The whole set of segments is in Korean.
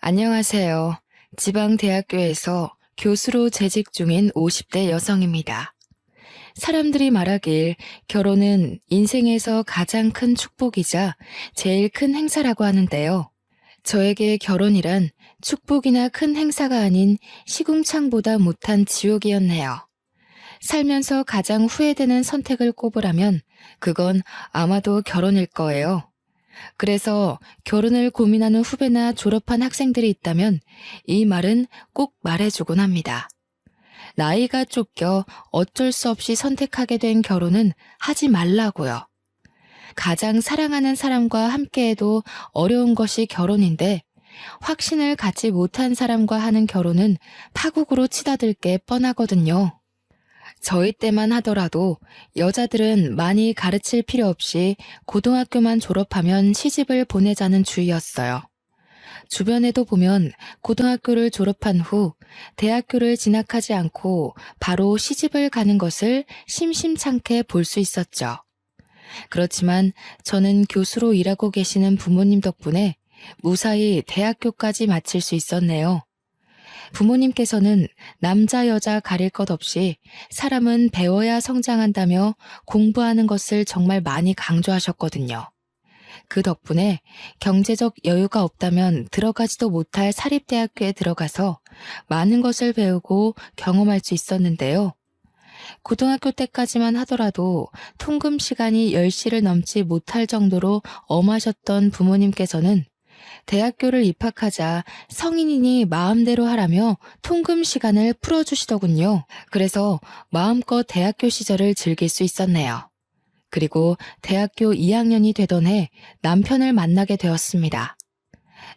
안녕하세요. 지방대학교에서 교수로 재직 중인 50대 여성입니다. 사람들이 말하길 결혼은 인생에서 가장 큰 축복이자 제일 큰 행사라고 하는데요. 저에게 결혼이란 축복이나 큰 행사가 아닌 시궁창보다 못한 지옥이었네요. 살면서 가장 후회되는 선택을 꼽으라면 그건 아마도 결혼일 거예요. 그래서 결혼을 고민하는 후배나 졸업한 학생들이 있다면 이 말은 꼭 말해주곤 합니다. 나이가 쫓겨 어쩔 수 없이 선택하게 된 결혼은 하지 말라고요. 가장 사랑하는 사람과 함께해도 어려운 것이 결혼인데 확신을 갖지 못한 사람과 하는 결혼은 파국으로 치닫을 게 뻔하거든요. 저희 때만 하더라도 여자들은 많이 가르칠 필요 없이 고등학교만 졸업하면 시집을 보내자는 주의였어요. 주변에도 보면 고등학교를 졸업한 후 대학교를 진학하지 않고 바로 시집을 가는 것을 심심찮게 볼 수 있었죠. 그렇지만 저는 교수로 일하고 계시는 부모님 덕분에 무사히 대학교까지 마칠 수 있었네요. 부모님께서는 남자 여자 가릴 것 없이 사람은 배워야 성장한다며 공부하는 것을 정말 많이 강조하셨거든요. 그 덕분에 경제적 여유가 없다면 들어가지도 못할 사립대학교에 들어가서 많은 것을 배우고 경험할 수 있었는데요. 고등학교 때까지만 하더라도 통금 시간이 10시를 넘지 못할 정도로 엄하셨던 부모님께서는 대학교를 입학하자 성인이니 마음대로 하라며 통금 시간을 풀어주시더군요. 그래서 마음껏 대학교 시절을 즐길 수 있었네요. 그리고 대학교 2학년이 되던 해 남편을 만나게 되었습니다.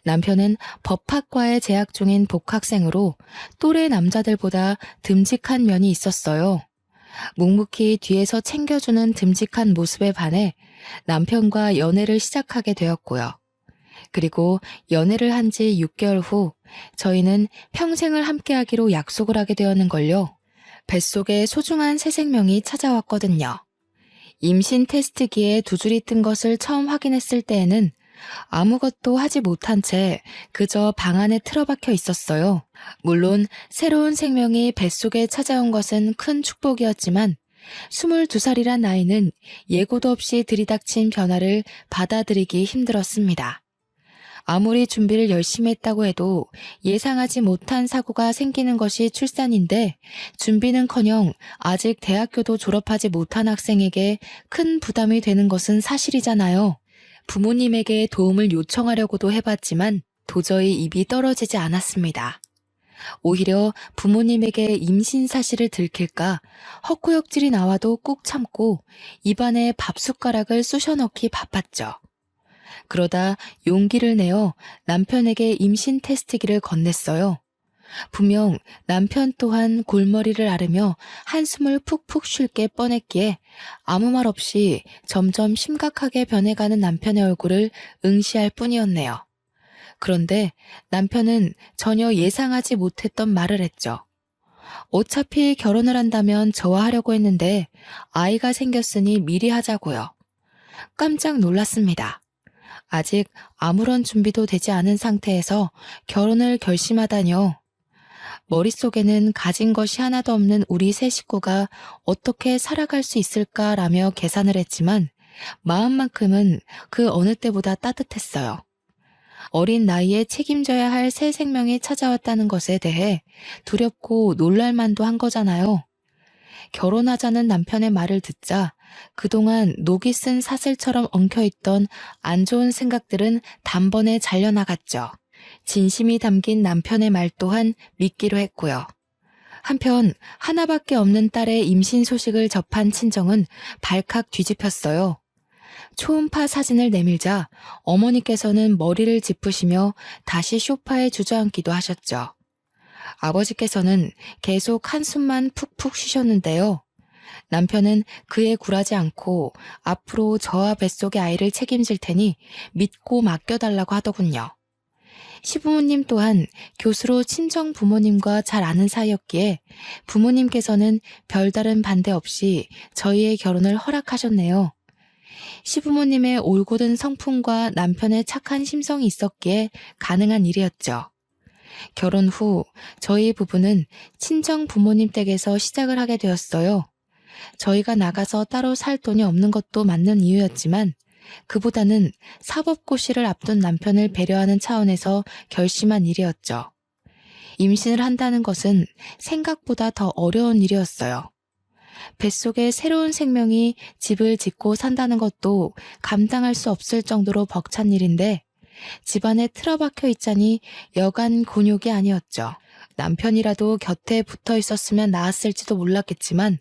남편은 법학과에 재학 중인 복학생으로 또래 남자들보다 듬직한 면이 있었어요. 묵묵히 뒤에서 챙겨주는 듬직한 모습에 반해 남편과 연애를 시작하게 되었고요. 그리고 연애를 한 지 6개월 후 저희는 평생을 함께하기로 약속을 하게 되었는걸요. 뱃속에 소중한 새 생명이 찾아왔거든요. 임신 테스트기에 두 줄이 뜬 것을 처음 확인했을 때에는 아무것도 하지 못한 채 그저 방 안에 틀어박혀 있었어요. 물론 새로운 생명이 뱃속에 찾아온 것은 큰 축복이었지만 22살이란 나이는 예고도 없이 들이닥친 변화를 받아들이기 힘들었습니다. 아무리 준비를 열심히 했다고 해도 예상하지 못한 사고가 생기는 것이 출산인데 준비는커녕 아직 대학교도 졸업하지 못한 학생에게 큰 부담이 되는 것은 사실이잖아요. 부모님에게 도움을 요청하려고도 해봤지만 도저히 입이 떨어지지 않았습니다. 오히려 부모님에게 임신 사실을 들킬까 헛구역질이 나와도 꾹 참고 입안에 밥숟가락을 쑤셔 넣기 바빴죠. 그러다 용기를 내어 남편에게 임신 테스트기를 건넸어요. 분명 남편 또한 골머리를 앓으며 한숨을 푹푹 쉴 게 뻔했기에 아무 말 없이 점점 심각하게 변해가는 남편의 얼굴을 응시할 뿐이었네요. 그런데 남편은 전혀 예상하지 못했던 말을 했죠. 어차피 결혼을 한다면 저와 하려고 했는데 아이가 생겼으니 미리 하자고요. 깜짝 놀랐습니다. 아직 아무런 준비도 되지 않은 상태에서 결혼을 결심하다뇨. 머릿속에는 가진 것이 하나도 없는 우리 세 식구가 어떻게 살아갈 수 있을까라며 계산을 했지만 마음만큼은 그 어느 때보다 따뜻했어요. 어린 나이에 책임져야 할 새 생명이 찾아왔다는 것에 대해 두렵고 놀랄만도 한 거잖아요. 결혼하자는 남편의 말을 듣자 그동안 녹이 쓴 사슬처럼 엉켜있던 안 좋은 생각들은 단번에 잘려나갔죠. 진심이 담긴 남편의 말 또한 믿기로 했고요. 한편 하나밖에 없는 딸의 임신 소식을 접한 친정은 발칵 뒤집혔어요. 초음파 사진을 내밀자 어머니께서는 머리를 짚으시며 다시 소파에 주저앉기도 하셨죠. 아버지께서는 계속 한숨만 푹푹 쉬셨는데요. 남편은 그에 굴하지 않고 앞으로 저와 뱃속의 아이를 책임질 테니 믿고 맡겨달라고 하더군요. 시부모님 또한 교수로 친정 부모님과 잘 아는 사이였기에 부모님께서는 별다른 반대 없이 저희의 결혼을 허락하셨네요. 시부모님의 올곧은 성품과 남편의 착한 심성이 있었기에 가능한 일이었죠. 결혼 후 저희 부부는 친정 부모님 댁에서 시작을 하게 되었어요. 저희가 나가서 따로 살 돈이 없는 것도 맞는 이유였지만 그보다는 사법고시를 앞둔 남편을 배려하는 차원에서 결심한 일이었죠. 임신을 한다는 것은 생각보다 더 어려운 일이었어요. 뱃속에 새로운 생명이 집을 짓고 산다는 것도 감당할 수 없을 정도로 벅찬 일인데 집안에 틀어박혀 있자니 여간 곤욕이 아니었죠. 남편이라도 곁에 붙어 있었으면 나았을지도 몰랐겠지만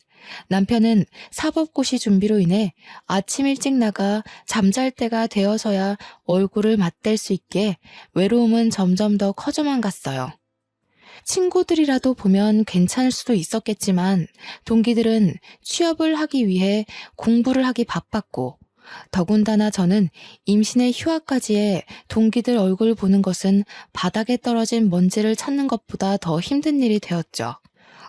남편은 사법고시 준비로 인해 아침 일찍 나가 잠잘 때가 되어서야 얼굴을 맞댈 수 있게 외로움은 점점 더 커져만 갔어요. 친구들이라도 보면 괜찮을 수도 있었겠지만 동기들은 취업을 하기 위해 공부를 하기 바빴고 더군다나 저는 임신의 휴학까지에 동기들 얼굴 보는 것은 바닥에 떨어진 먼지를 찾는 것보다 더 힘든 일이 되었죠.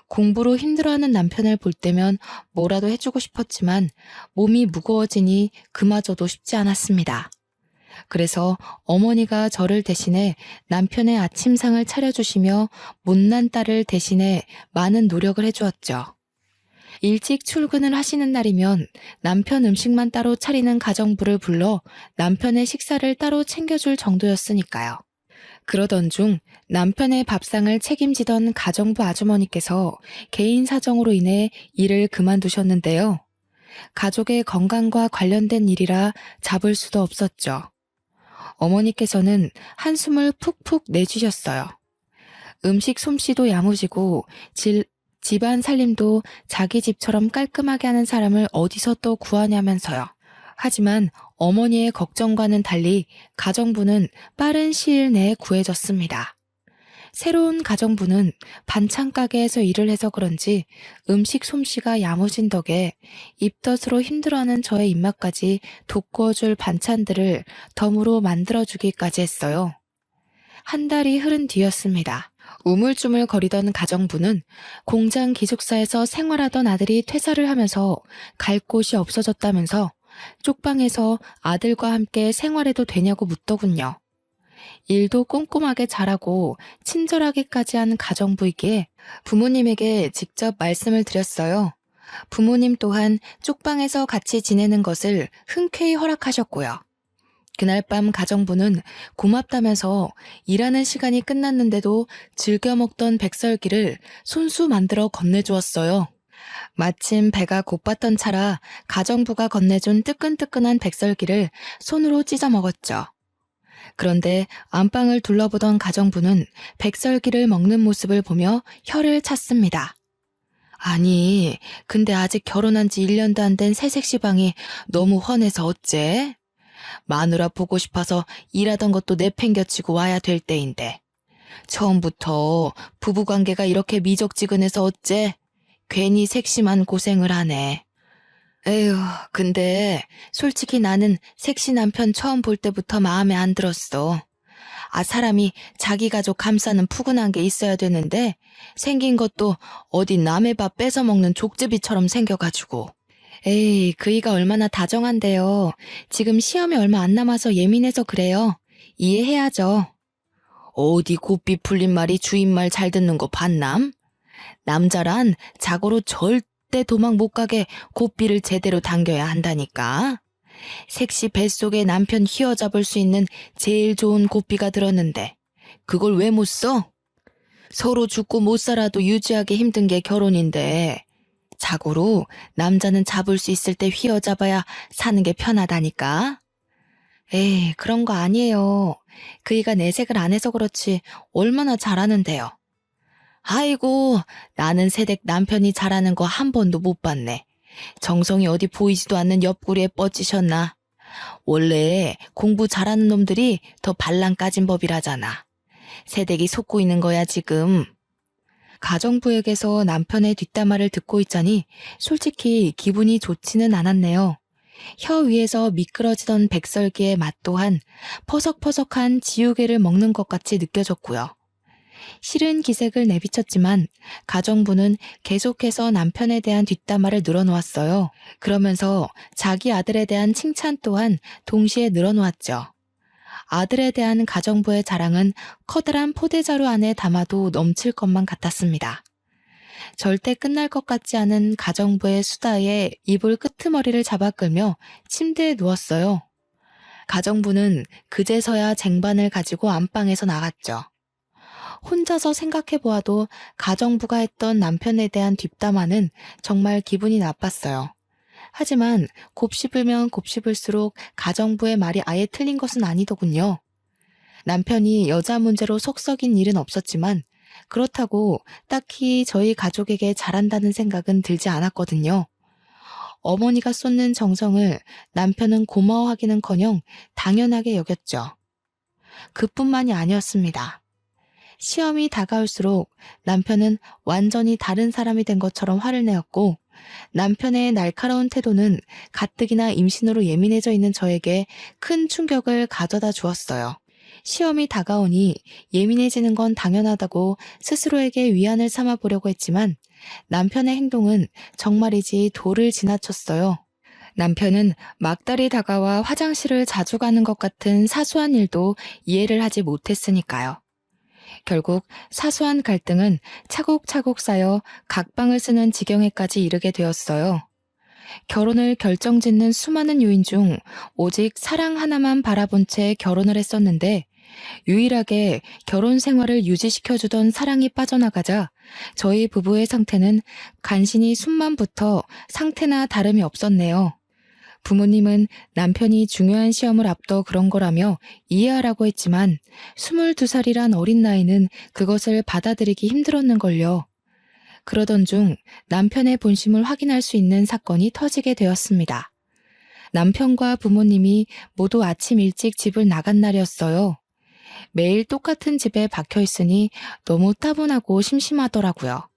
공부로 힘들어하는 남편을 볼 때면 뭐라도 해주고 싶었지만 몸이 무거워지니 그마저도 쉽지 않았습니다. 그래서 어머니가 저를 대신해 남편의 아침상을 차려주시며 못난 딸을 대신해 많은 노력을 해주었죠. 일찍 출근을 하시는 날이면 남편 음식만 따로 차리는 가정부를 불러 남편의 식사를 따로 챙겨줄 정도였으니까요. 그러던 중 남편의 밥상을 책임지던 가정부 아주머니께서 개인 사정으로 인해 일을 그만두셨는데요. 가족의 건강과 관련된 일이라 잡을 수도 없었죠. 어머니께서는 한숨을 푹푹 내쉬셨어요. 음식 솜씨도 야무지고 집안 살림도 자기 집처럼 깔끔하게 하는 사람을 어디서 또 구하냐면서요. 하지만 어머니의 걱정과는 달리 가정부는 빠른 시일 내에 구해졌습니다. 새로운 가정부는 반찬 가게에서 일을 해서 그런지 음식 솜씨가 야무진 덕에 입덧으로 힘들어하는 저의 입맛까지 돋구어줄 반찬들을 덤으로 만들어주기까지 했어요. 한 달이 흐른 뒤였습니다. 우물쭈물 거리던 가정부는 공장 기숙사에서 생활하던 아들이 퇴사를 하면서 갈 곳이 없어졌다면서 쪽방에서 아들과 함께 생활해도 되냐고 묻더군요. 일도 꼼꼼하게 잘하고 친절하게까지 한 가정부이기에 부모님에게 직접 말씀을 드렸어요. 부모님 또한 쪽방에서 같이 지내는 것을 흔쾌히 허락하셨고요. 그날 밤 가정부는 고맙다면서 일하는 시간이 끝났는데도 즐겨 먹던 백설기를 손수 만들어 건네주었어요. 마침 배가 고팠던 차라 가정부가 건네준 뜨끈뜨끈한 백설기를 손으로 찢어 먹었죠. 그런데 안방을 둘러보던 가정부는 백설기를 먹는 모습을 보며 혀를 찼습니다. 아니, 근데 아직 결혼한 지 1년도 안 된 새색시방이 너무 훤해서 어째? 마누라 보고 싶어서 일하던 것도 내팽겨치고 와야 될 때인데. 처음부터 부부관계가 이렇게 미적지근해서 어째? 괜히 색심한 고생을 하네. 에휴, 근데 솔직히 나는 색시 남편 처음 볼 때부터 마음에 안 들었어. 사람이 자기 가족 감싸는 푸근한 게 있어야 되는데 생긴 것도 어디 남의 밥 뺏어 먹는 족제비처럼 생겨가지고. 에이, 그이가 얼마나 다정한데요. 지금 시험이 얼마 안 남아서 예민해서 그래요. 이해해야죠. 어디 곱비 풀린 말이 주인 말 잘 듣는 거 봤남? 남자란 자고로 절대 도망 못 가게 곱비를 제대로 당겨야 한다니까. 색시 뱃속에 남편 휘어잡을 수 있는 제일 좋은 곱비가 들었는데 그걸 왜 못 써? 서로 죽고 못 살아도 유지하기 힘든 게 결혼인데 자고로 남자는 잡을 수 있을 때 휘어잡아야 사는 게 편하다니까. 에이, 그런 거 아니에요. 그이가 내색을 안 해서 그렇지 얼마나 잘하는데요. 아이고, 나는 새댁 남편이 잘하는 거 한 번도 못 봤네. 정성이 어디 보이지도 않는 옆구리에 뻗치셨나. 원래 공부 잘하는 놈들이 더 발랑 까진 법이라잖아. 새댁이 속고 있는 거야 지금. 가정부에게서 남편의 뒷담화를 듣고 있자니 솔직히 기분이 좋지는 않았네요. 혀 위에서 미끄러지던 백설기의 맛 또한 퍼석퍼석한 지우개를 먹는 것 같이 느껴졌고요. 싫은 기색을 내비쳤지만 가정부는 계속해서 남편에 대한 뒷담화를 늘어놓았어요. 그러면서 자기 아들에 대한 칭찬 또한 동시에 늘어놓았죠. 아들에 대한 가정부의 자랑은 커다란 포대자루 안에 담아도 넘칠 것만 같았습니다. 절대 끝날 것 같지 않은 가정부의 수다에 이불 끄트머리를 잡아 끌며 침대에 누웠어요. 가정부는 그제서야 쟁반을 가지고 안방에서 나갔죠. 혼자서 생각해 보아도 가정부가 했던 남편에 대한 뒷담화는 정말 기분이 나빴어요. 하지만 곱씹으면 곱씹을수록 가정부의 말이 아예 틀린 것은 아니더군요. 남편이 여자 문제로 속 썩인 일은 없었지만 그렇다고 딱히 저희 가족에게 잘한다는 생각은 들지 않았거든요. 어머니가 쏟는 정성을 남편은 고마워하기는커녕 당연하게 여겼죠. 그뿐만이 아니었습니다. 시험이 다가올수록 남편은 완전히 다른 사람이 된 것처럼 화를 내었고 남편의 날카로운 태도는 가뜩이나 임신으로 예민해져 있는 저에게 큰 충격을 가져다 주었어요. 시험이 다가오니 예민해지는 건 당연하다고 스스로에게 위안을 삼아 보려고 했지만 남편의 행동은 정말이지 도를 지나쳤어요. 남편은 막달이 다가와 화장실을 자주 가는 것 같은 사소한 일도 이해를 하지 못했으니까요. 결국 사소한 갈등은 차곡차곡 쌓여 각방을 쓰는 지경에까지 이르게 되었어요. 결혼을 결정짓는 수많은 요인 중 오직 사랑 하나만 바라본 채 결혼을 했었는데 유일하게 결혼 생활을 유지시켜주던 사랑이 빠져나가자 저희 부부의 상태는 간신히 숨만 붙어 상태나 다름이 없었네요. 부모님은 남편이 중요한 시험을 앞둬 그런 거라며 이해하라고 했지만 22살이란 어린 나이는 그것을 받아들이기 힘들었는걸요. 그러던 중 남편의 본심을 확인할 수 있는 사건이 터지게 되었습니다. 남편과 부모님이 모두 아침 일찍 집을 나간 날이었어요. 매일 똑같은 집에 박혀 있으니 너무 따분하고 심심하더라고요.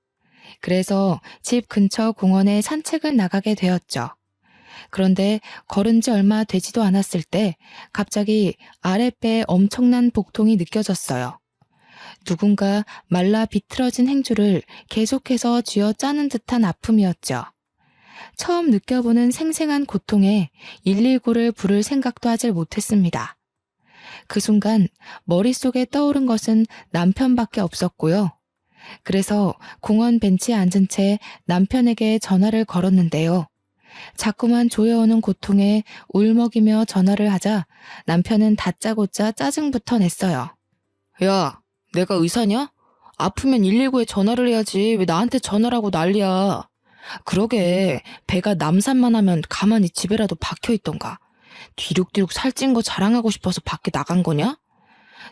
그래서 집 근처 공원에 산책을 나가게 되었죠. 그런데 걸은 지 얼마 되지도 않았을 때 갑자기 아랫배에 엄청난 복통이 느껴졌어요. 누군가 말라 비틀어진 행주를 계속해서 쥐어짜는 듯한 아픔이었죠. 처음 느껴보는 생생한 고통에 119를 부를 생각도 하질 못했습니다. 그 순간 머릿속에 떠오른 것은 남편밖에 없었고요. 그래서 공원 벤치에 앉은 채 남편에게 전화를 걸었는데요. 자꾸만 조여오는 고통에 울먹이며 전화를 하자 남편은 다짜고짜 짜증부터 냈어요. 야, 내가 의사냐? 아프면 119에 전화를 해야지 왜 나한테 전화를 하고 난리야. 그러게 배가 남산만 하면 가만히 집에라도 박혀있던가. 뒤룩뒤룩 살찐 거 자랑하고 싶어서 밖에 나간 거냐?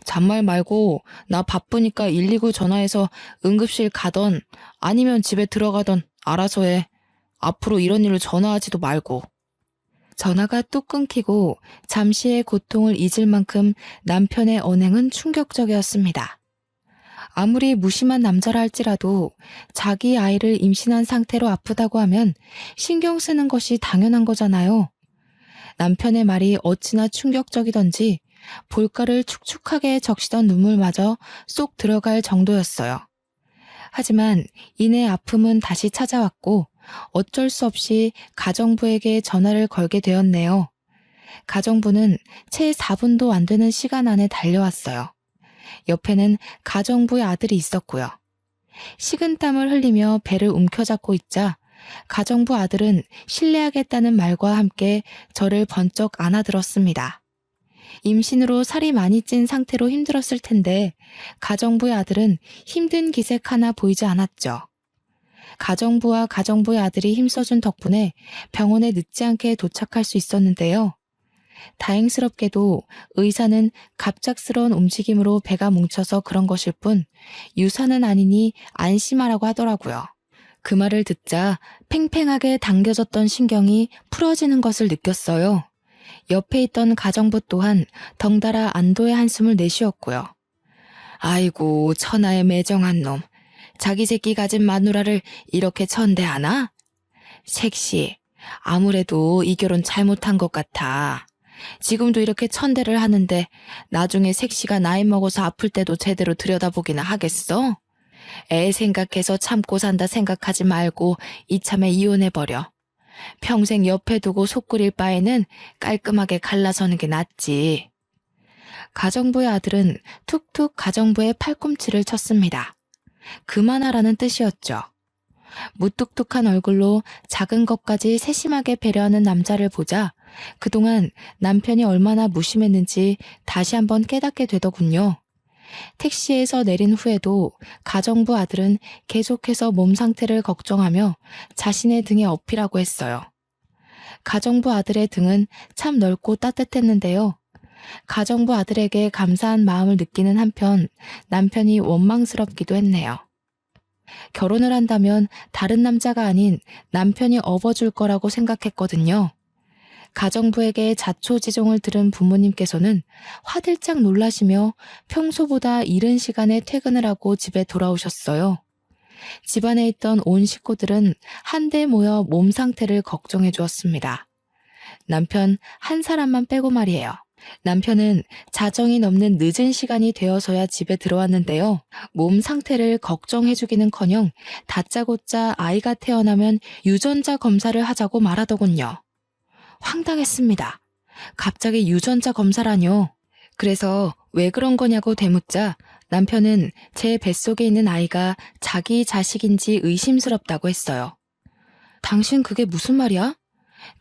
잔말 말고 나 바쁘니까 119 전화해서 응급실 가던 아니면 집에 들어가던 알아서 해. 앞으로 이런 일로 전화하지도 말고. 전화가 뚝 끊기고 잠시의 고통을 잊을 만큼 남편의 언행은 충격적이었습니다. 아무리 무심한 남자라 할지라도 자기 아이를 임신한 상태로 아프다고 하면 신경 쓰는 것이 당연한 거잖아요. 남편의 말이 어찌나 충격적이던지 볼가를 축축하게 적시던 눈물마저 쏙 들어갈 정도였어요. 하지만 이내 아픔은 다시 찾아왔고 어쩔 수 없이 가정부에게 전화를 걸게 되었네요. 가정부는 채 4분도 안 되는 시간 안에 달려왔어요. 옆에는 가정부의 아들이 있었고요. 식은땀을 흘리며 배를 움켜잡고 있자 가정부 아들은 실례하겠다는 말과 함께 저를 번쩍 안아들었습니다. 임신으로 살이 많이 찐 상태로 힘들었을 텐데 가정부의 아들은 힘든 기색 하나 보이지 않았죠. 가정부와 가정부의 아들이 힘써준 덕분에 병원에 늦지 않게 도착할 수 있었는데요. 다행스럽게도 의사는 갑작스러운 움직임으로 배가 뭉쳐서 그런 것일 뿐 유산은 아니니 안심하라고 하더라고요. 그 말을 듣자 팽팽하게 당겨졌던 신경이 풀어지는 것을 느꼈어요. 옆에 있던 가정부 또한 덩달아 안도의 한숨을 내쉬었고요. 아이고 천하의 매정한 놈. 자기 새끼 가진 마누라를 이렇게 천대하나? 색시, 아무래도 이 결혼 잘못한 것 같아. 지금도 이렇게 천대를 하는데 나중에 색시가 나이 먹어서 아플 때도 제대로 들여다보기나 하겠어? 애 생각해서 참고 산다 생각하지 말고 이참에 이혼해버려. 평생 옆에 두고 속 끓일 바에는 깔끔하게 갈라서는 게 낫지. 가정부의 아들은 툭툭 가정부의 팔꿈치를 쳤습니다. 그만하라는 뜻이었죠. 무뚝뚝한 얼굴로 작은 것까지 세심하게 배려하는 남자를 보자 그동안 남편이 얼마나 무심했는지 다시 한번 깨닫게 되더군요. 택시에서 내린 후에도 가정부 아들은 계속해서 몸 상태를 걱정하며 자신의 등에 업히라고 했어요. 가정부 아들의 등은 참 넓고 따뜻했는데요. 가정부 아들에게 감사한 마음을 느끼는 한편 남편이 원망스럽기도 했네요. 결혼을 한다면 다른 남자가 아닌 남편이 업어줄 거라고 생각했거든요. 가정부에게 자초지종을 들은 부모님께서는 화들짝 놀라시며 평소보다 이른 시간에 퇴근을 하고 집에 돌아오셨어요. 집안에 있던 온 식구들은 한데 모여 몸 상태를 걱정해 주었습니다. 남편 한 사람만 빼고 말이에요. 남편은 자정이 넘는 늦은 시간이 되어서야 집에 들어왔는데요. 몸 상태를 걱정해주기는커녕 다짜고짜 아이가 태어나면 유전자 검사를 하자고 말하더군요. 황당했습니다. 갑자기 유전자 검사라뇨. 그래서 왜 그런 거냐고 되묻자 남편은 제 뱃속에 있는 아이가 자기 자식인지 의심스럽다고 했어요. 당신 그게 무슨 말이야?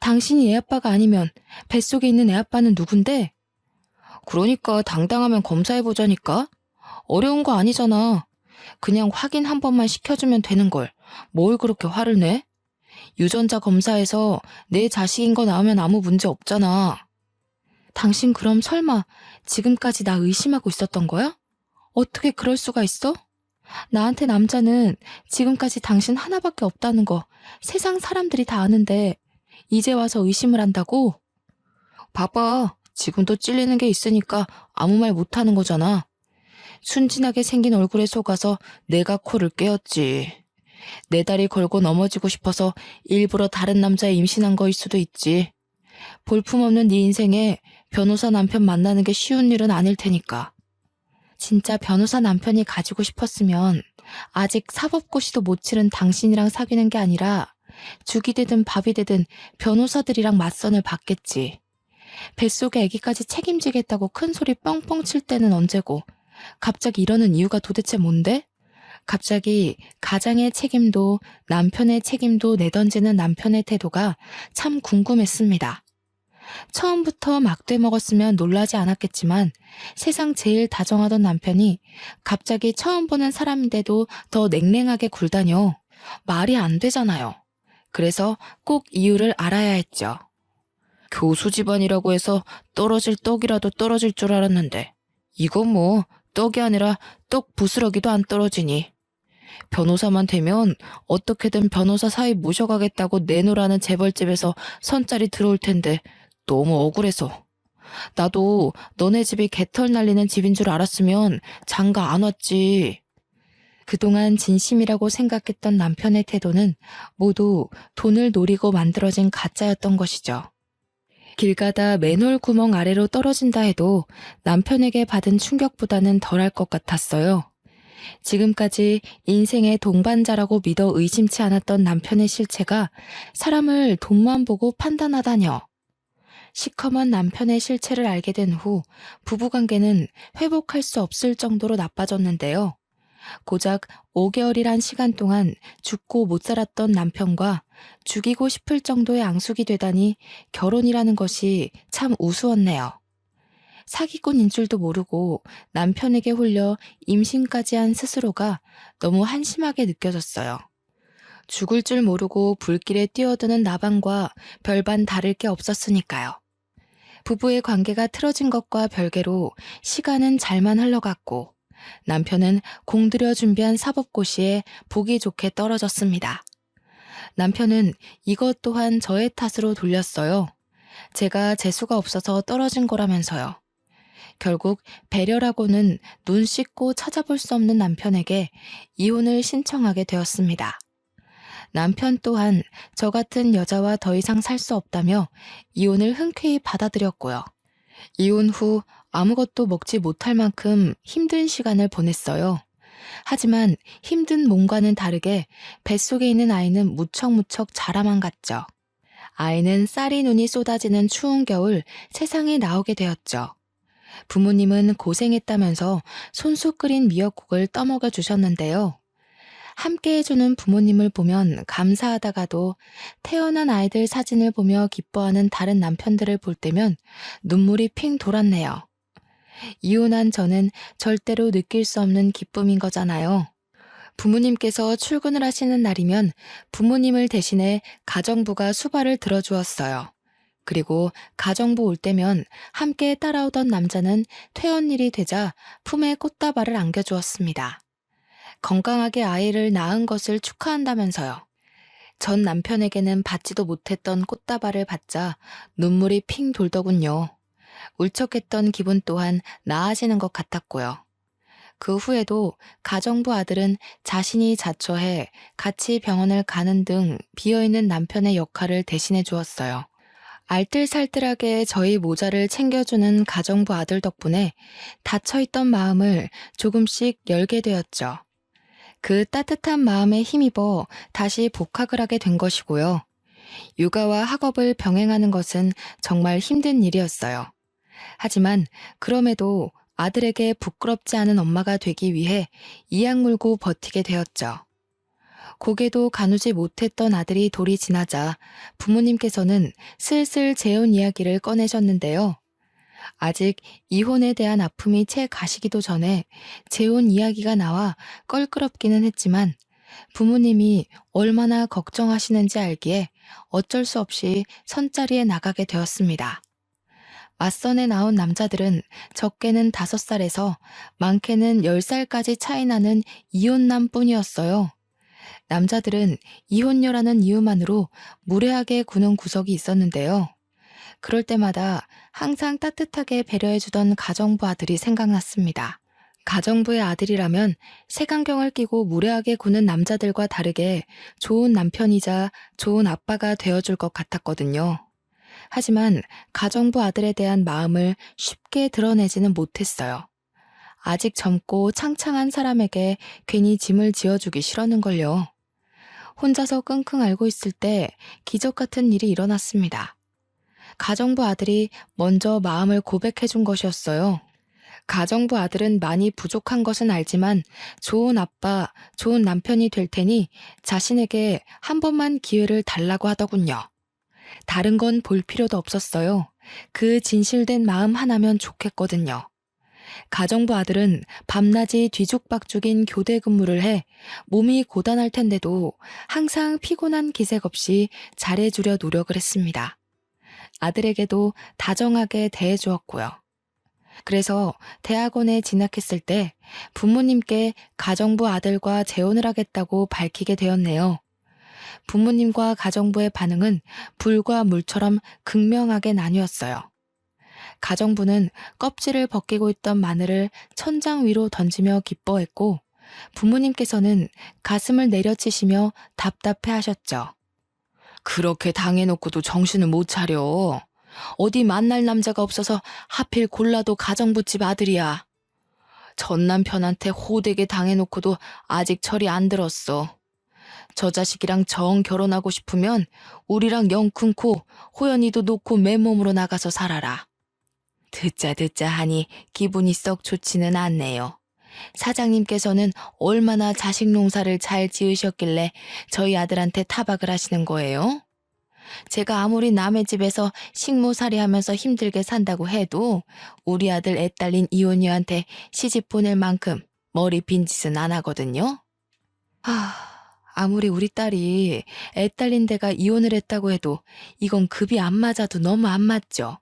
당신이 애 아빠가 아니면 뱃속에 있는 애 아빠는 누군데? 그러니까 당당하면 검사해보자니까. 어려운 거 아니잖아. 그냥 확인 한 번만 시켜주면 되는 걸. 뭘 그렇게 화를 내? 유전자 검사에서 내 자식인 거 나오면 아무 문제 없잖아. 당신 그럼 설마 지금까지 나 의심하고 있었던 거야? 어떻게 그럴 수가 있어? 나한테 남자는 지금까지 당신 하나밖에 없다는 거 세상 사람들이 다 아는데 이제 와서 의심을 한다고? 봐봐. 지금도 찔리는 게 있으니까 아무 말 못하는 거잖아. 순진하게 생긴 얼굴에 속아서 내가 코를 깨었지. 내 다리 걸고 넘어지고 싶어서 일부러 다른 남자에 임신한 거일 수도 있지. 볼품없는 네 인생에 변호사 남편 만나는 게 쉬운 일은 아닐 테니까. 진짜 변호사 남편이 가지고 싶었으면 아직 사법고시도 못 치른 당신이랑 사귀는 게 아니라 죽이 되든 밥이 되든 변호사들이랑 맞선을 받겠지. 뱃속에 아기까지 책임지겠다고 큰 소리 뻥뻥 칠 때는 언제고 갑자기 이러는 이유가 도대체 뭔데? 갑자기 가장의 책임도 남편의 책임도 내던지는 남편의 태도가 참 궁금했습니다. 처음부터 막대 먹었으면 놀라지 않았겠지만 세상 제일 다정하던 남편이 갑자기 처음 보는 사람인데도 더 냉랭하게 굴다뇨. 말이 안 되잖아요. 그래서 꼭 이유를 알아야 했죠. 교수 집안이라고 해서 떨어질 떡이라도 떨어질 줄 알았는데 이건 뭐 떡이 아니라 떡 부스러기도 안 떨어지니. 변호사만 되면 어떻게든 변호사 사이 모셔가겠다고 내놓으라는 재벌집에서 선짜리 들어올 텐데 너무 억울해서. 나도 너네 집이 개털 날리는 집인 줄 알았으면 장가 안 왔지. 그동안 진심이라고 생각했던 남편의 태도는 모두 돈을 노리고 만들어진 가짜였던 것이죠. 길 가다 맨홀 구멍 아래로 떨어진다 해도 남편에게 받은 충격보다는 덜할 것 같았어요. 지금까지 인생의 동반자라고 믿어 의심치 않았던 남편의 실체가 사람을 돈만 보고 판단하다뇨. 시커먼 남편의 실체를 알게 된 후 부부관계는 회복할 수 없을 정도로 나빠졌는데요. 고작 5개월이란 시간 동안 죽고 못 살았던 남편과 죽이고 싶을 정도의 앙숙이 되다니 결혼이라는 것이 참 우스웠네요. 사기꾼인 줄도 모르고 남편에게 홀려 임신까지 한 스스로가 너무 한심하게 느껴졌어요. 죽을 줄 모르고 불길에 뛰어드는 나방과 별반 다를 게 없었으니까요. 부부의 관계가 틀어진 것과 별개로 시간은 잘만 흘러갔고 남편은 공들여 준비한 사법고시에 보기 좋게 떨어졌습니다. 남편은 이것 또한 저의 탓으로 돌렸어요. 제가 재수가 없어서 떨어진 거라면서요. 결국 배려라고는 눈 씻고 찾아볼 수 없는 남편에게 이혼을 신청하게 되었습니다. 남편 또한 저 같은 여자와 더 이상 살 수 없다며 이혼을 흔쾌히 받아들였고요. 이혼 후 아무것도 먹지 못할 만큼 힘든 시간을 보냈어요. 하지만 힘든 몸과는 다르게 뱃속에 있는 아이는 무척무척 자라만 갔죠. 아이는 쌀이 눈이 쏟아지는 추운 겨울 세상에 나오게 되었죠. 부모님은 고생했다면서 손수 끓인 미역국을 떠먹여 주셨는데요. 함께 해주는 부모님을 보면 감사하다가도 태어난 아이들 사진을 보며 기뻐하는 다른 남편들을 볼 때면 눈물이 핑 돌았네요. 이혼한 저는 절대로 느낄 수 없는 기쁨인 거잖아요. 부모님께서 출근을 하시는 날이면 부모님을 대신해 가정부가 수발을 들어주었어요. 그리고 가정부 올 때면 함께 따라오던 남자는 퇴원일이 되자 품에 꽃다발을 안겨주었습니다. 건강하게 아이를 낳은 것을 축하한다면서요. 전 남편에게는 받지도 못했던 꽃다발을 받자 눈물이 핑 돌더군요. 울적했던 기분 또한 나아지는 것 같았고요. 그 후에도 가정부 아들은 자신이 자처해 같이 병원을 가는 등 비어있는 남편의 역할을 대신해 주었어요. 알뜰살뜰하게 저희 모자를 챙겨주는 가정부 아들 덕분에 닫혀있던 마음을 조금씩 열게 되었죠. 그 따뜻한 마음에 힘입어 다시 복학을 하게 된 것이고요. 육아와 학업을 병행하는 것은 정말 힘든 일이었어요. 하지만 그럼에도 아들에게 부끄럽지 않은 엄마가 되기 위해 이악 물고 버티게 되었죠. 고개도 가누지 못했던 아들이 돌이 지나자 부모님께서는 슬슬 재혼 이야기를 꺼내셨는데요. 아직 이혼에 대한 아픔이 채 가시기도 전에 재혼 이야기가 나와 껄끄럽기는 했지만 부모님이 얼마나 걱정하시는지 알기에 어쩔 수 없이 선자리에 나가게 되었습니다. 맞선에 나온 남자들은 적게는 5살에서 많게는 10살까지 차이 나는 이혼남 뿐이었어요. 남자들은 이혼녀라는 이유만으로 무례하게 구는 구석이 있었는데요. 그럴 때마다 항상 따뜻하게 배려해주던 가정부 아들이 생각났습니다. 가정부의 아들이라면 색안경을 끼고 무례하게 구는 남자들과 다르게 좋은 남편이자 좋은 아빠가 되어줄 것 같았거든요. 하지만 가정부 아들에 대한 마음을 쉽게 드러내지는 못했어요. 아직 젊고 창창한 사람에게 괜히 짐을 지어주기 싫었는걸요. 혼자서 끙끙 앓고 있을 때 기적 같은 일이 일어났습니다. 가정부 아들이 먼저 마음을 고백해준 것이었어요. 가정부 아들은 많이 부족한 것은 알지만 좋은 아빠, 좋은 남편이 될 테니 자신에게 한 번만 기회를 달라고 하더군요. 다른 건 볼 필요도 없었어요. 그 진실된 마음 하나면 좋겠거든요. 가정부 아들은 밤낮이 뒤죽박죽인 교대 근무를 해 몸이 고단할 텐데도 항상 피곤한 기색 없이 잘해주려 노력을 했습니다. 아들에게도 다정하게 대해주었고요. 그래서 대학원에 진학했을 때 부모님께 가정부 아들과 재혼을 하겠다고 밝히게 되었네요. 부모님과 가정부의 반응은 불과 물처럼 극명하게 나뉘었어요. 가정부는 껍질을 벗기고 있던 마늘을 천장 위로 던지며 기뻐했고 부모님께서는 가슴을 내려치시며 답답해 하셨죠. 그렇게 당해놓고도 정신을 못 차려. 어디 만날 남자가 없어서 하필 골라도 가정부집 아들이야. 전 남편한테 호되게 당해놓고도 아직 철이 안 들었어. 저 자식이랑 정 결혼하고 싶으면 우리랑 영 끊고 호연이도 놓고 맨몸으로 나가서 살아라. 듣자 하니 기분이 썩 좋지는 않네요. 사장님께서는 얼마나 자식 농사를 잘 지으셨길래 저희 아들한테 타박을 하시는 거예요? 제가 아무리 남의 집에서 식모살이 하면서 힘들게 산다고 해도 우리 아들 애 딸린 이혼녀한테 시집 보낼 만큼 머리 빈 짓은 안 하거든요. 아무리 우리 딸이 애 딸린 데가 이혼을 했다고 해도 이건 급이 안 맞아도 너무 안 맞죠?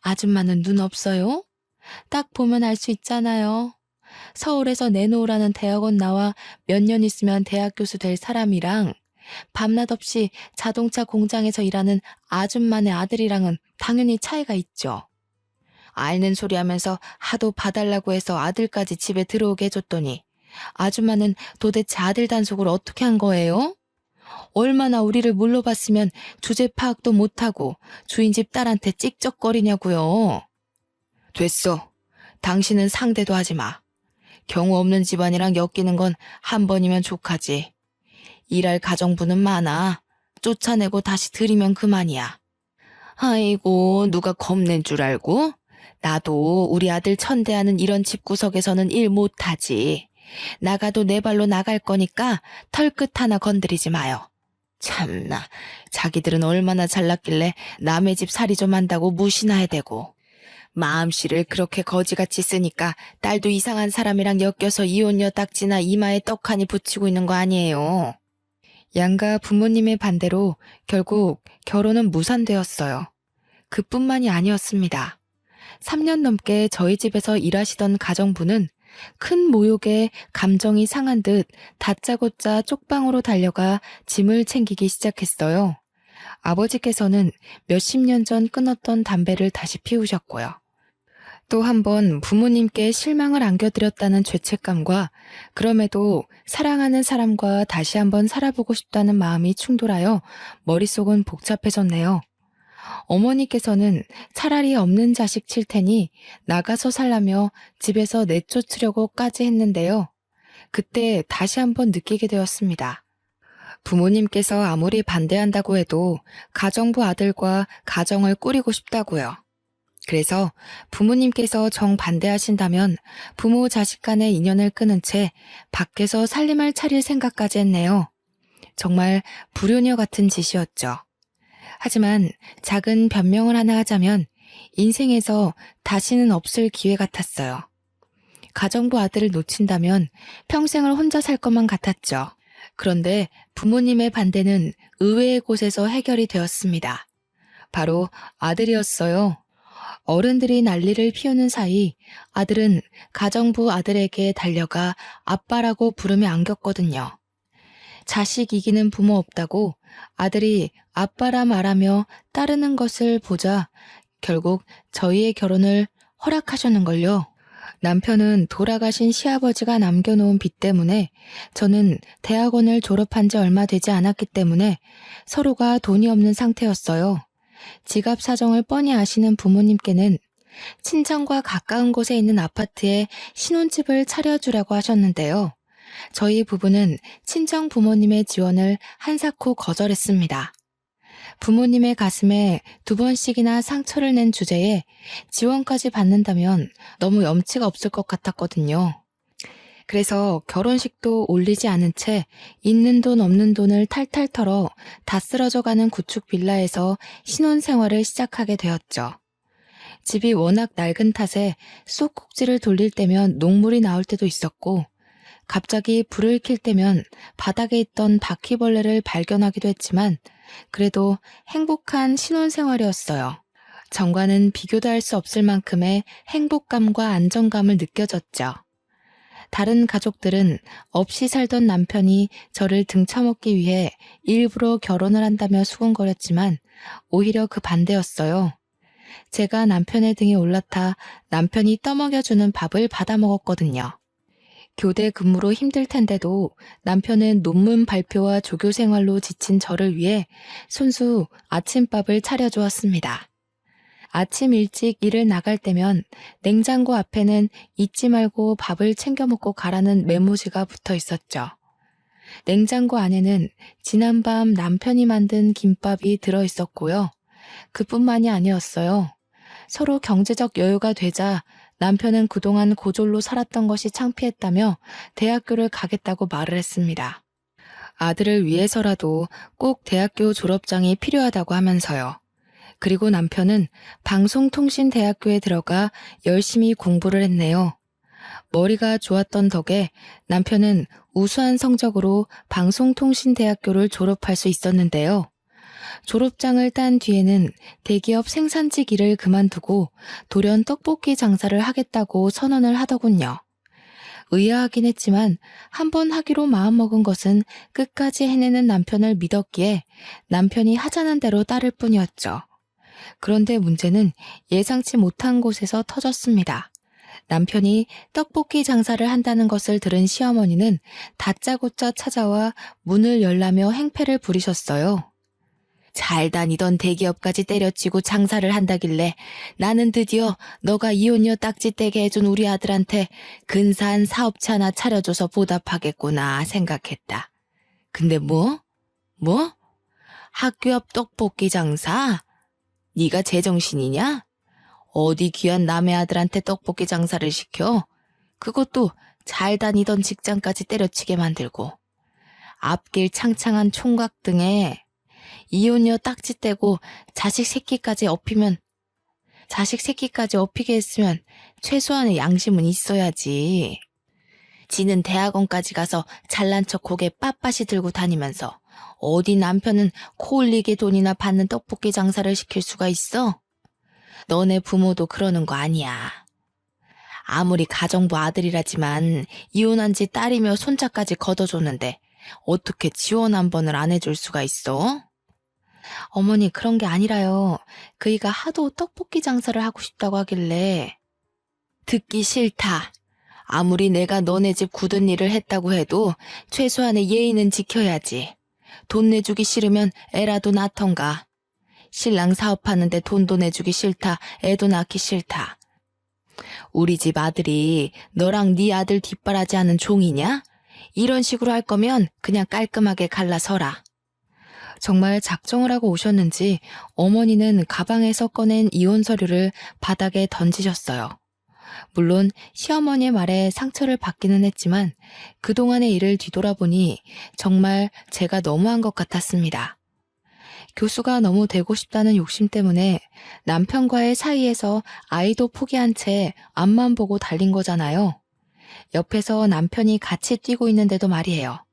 아줌마는 눈 없어요? 딱 보면 알 수 있잖아요. 서울에서 내놓으라는 대학원 나와 몇 년 있으면 대학 교수 될 사람이랑 밤낮 없이 자동차 공장에서 일하는 아줌마네 아들이랑은 당연히 차이가 있죠. 앓는 소리 하면서 하도 봐달라고 해서 아들까지 집에 들어오게 해줬더니 아줌마는 도대체 아들 단속을 어떻게 한 거예요? 얼마나 우리를 물러봤으면 주제 파악도 못하고 주인집 딸한테 찍적거리냐고요. 됐어. 당신은 상대도 하지 마. 경우 없는 집안이랑 엮이는 건 한 번이면 족하지. 일할 가정부는 많아. 쫓아내고 다시 들이면 그만이야. 아이고, 누가 겁낸 줄 알고? 나도 우리 아들 천대하는 이런 집구석에서는 일 못하지. 나가도 내 발로 나갈 거니까 털끝 하나 건드리지 마요. 참나, 자기들은 얼마나 잘났길래 남의 집 살이 좀 한다고 무시나 해대고. 마음씨를 그렇게 거지같이 쓰니까 딸도 이상한 사람이랑 엮여서 이혼녀 딱지나 이마에 떡하니 붙이고 있는 거 아니에요. 양가 부모님의 반대로 결국 결혼은 무산되었어요. 그뿐만이 아니었습니다. 3년 넘게 저희 집에서 일하시던 가정부는 큰 모욕에 감정이 상한 듯 다짜고짜 쪽방으로 달려가 짐을 챙기기 시작했어요. 아버지께서는 몇십 년 전 끊었던 담배를 다시 피우셨고요. 또 한 번 부모님께 실망을 안겨드렸다는 죄책감과 그럼에도 사랑하는 사람과 다시 한번 살아보고 싶다는 마음이 충돌하여 머릿속은 복잡해졌네요. 어머니께서는 차라리 없는 자식 칠 테니 나가서 살라며 집에서 내쫓으려고까지 했는데요. 그때 다시 한번 느끼게 되었습니다. 부모님께서 아무리 반대한다고 해도 가정부 아들과 가정을 꾸리고 싶다고요. 그래서 부모님께서 정반대하신다면 부모 자식 간의 인연을 끊은 채 밖에서 살림을 차릴 생각까지 했네요. 정말 불효녀 같은 짓이었죠. 하지만 작은 변명을 하나 하자면 인생에서 다시는 없을 기회 같았어요. 가정부 아들을 놓친다면 평생을 혼자 살 것만 같았죠. 그런데 부모님의 반대는 의외의 곳에서 해결이 되었습니다. 바로 아들이었어요. 어른들이 난리를 피우는 사이 아들은 가정부 아들에게 달려가 아빠라고 부르며 안겼거든요. 자식 이기는 부모 없다고 아들이 아빠라 말하며 따르는 것을 보자 결국 저희의 결혼을 허락하셨는걸요. 남편은 돌아가신 시아버지가 남겨놓은 빚 때문에 저는 대학원을 졸업한 지 얼마 되지 않았기 때문에 서로가 돈이 없는 상태였어요. 지갑 사정을 뻔히 아시는 부모님께는 친정과 가까운 곳에 있는 아파트에 신혼집을 차려주라고 하셨는데요. 저희 부부는 친정 부모님의 지원을 한사코 거절했습니다. 부모님의 가슴에 2번씩이나 상처를 낸 주제에 지원까지 받는다면 너무 염치가 없을 것 같았거든요. 그래서 결혼식도 올리지 않은 채 있는 돈 없는 돈을 탈탈 털어 다 쓰러져가는 구축 빌라에서 신혼생활을 시작하게 되었죠. 집이 워낙 낡은 탓에 쏙꼭지를 돌릴 때면 녹물이 나올 때도 있었고 갑자기 불을 켤 때면 바닥에 있던 바퀴벌레를 발견하기도 했지만 그래도 행복한 신혼생활이었어요. 전과는 비교도 할 수 없을 만큼의 행복감과 안정감을 느껴졌죠. 다른 가족들은 없이 살던 남편이 저를 등쳐먹기 위해 일부러 결혼을 한다며 수군거렸지만 오히려 그 반대였어요. 제가 남편의 등에 올라타 남편이 떠먹여주는 밥을 받아먹었거든요. 교대 근무로 힘들 텐데도 남편은 논문 발표와 조교 생활로 지친 저를 위해 손수 아침밥을 차려주었습니다. 아침 일찍 일을 나갈 때면 냉장고 앞에는 잊지 말고 밥을 챙겨 먹고 가라는 메모지가 붙어 있었죠. 냉장고 안에는 지난밤 남편이 만든 김밥이 들어 있었고요. 그뿐만이 아니었어요. 서로 경제적 여유가 되자 남편은 그동안 고졸로 살았던 것이 창피했다며 대학교를 가겠다고 말을 했습니다. 아들을 위해서라도 꼭 대학교 졸업장이 필요하다고 하면서요. 그리고 남편은 방송통신대학교에 들어가 열심히 공부를 했네요. 머리가 좋았던 덕에 남편은 우수한 성적으로 방송통신대학교를 졸업할 수 있었는데요. 졸업장을 딴 뒤에는 대기업 생산직 일을 그만두고 돌연 떡볶이 장사를 하겠다고 선언을 하더군요. 의아하긴 했지만 한번 하기로 마음먹은 것은 끝까지 해내는 남편을 믿었기에 남편이 하자는 대로 따를 뿐이었죠. 그런데 문제는 예상치 못한 곳에서 터졌습니다. 남편이 떡볶이 장사를 한다는 것을 들은 시어머니는 다짜고짜 찾아와 문을 열라며 행패를 부리셨어요. 잘 다니던 대기업까지 때려치고 장사를 한다길래 나는 드디어 너가 이혼녀 딱지 떼게 해준 우리 아들한테 근사한 사업체 하나 차려줘서 보답하겠구나 생각했다. 근데 뭐? 학교 앞 떡볶이 장사? 네가 제정신이냐? 어디 귀한 남의 아들한테 떡볶이 장사를 시켜? 그것도 잘 다니던 직장까지 때려치게 만들고 앞길 창창한 총각 등에 이혼녀 딱지 떼고 자식 새끼까지 업히게 했으면 최소한의 양심은 있어야지. 지는 대학원까지 가서 잘난 척 고개 빳빳이 들고 다니면서 어디 남편은 코 흘리게 돈이나 받는 떡볶이 장사를 시킬 수가 있어? 너네 부모도 그러는 거 아니야. 아무리 가정부 아들이라지만 이혼한 지 딸이며 손자까지 걷어줬는데 어떻게 지원 한 번을 안 해줄 수가 있어? 어머니, 그런 게 아니라요. 그이가 하도 떡볶이 장사를 하고 싶다고 하길래. 듣기 싫다. 아무리 내가 너네 집 굳은 일을 했다고 해도 최소한의 예의는 지켜야지. 돈 내주기 싫으면 애라도 낳던가. 신랑 사업하는데 돈도 내주기 싫다. 애도 낳기 싫다. 우리 집 아들이 너랑 네 아들 뒷바라지 하는 종이냐? 이런 식으로 할 거면 그냥 깔끔하게 갈라서라. 정말 작정을 하고 오셨는지 어머니는 가방에서 꺼낸 이혼 서류를 바닥에 던지셨어요. 물론 시어머니의 말에 상처를 받기는 했지만 그동안의 일을 뒤돌아보니 정말 제가 너무한 것 같았습니다. 교수가 너무 되고 싶다는 욕심 때문에 남편과의 사이에서 아이도 포기한 채 앞만 보고 달린 거잖아요. 옆에서 남편이 같이 뛰고 있는데도 말이에요.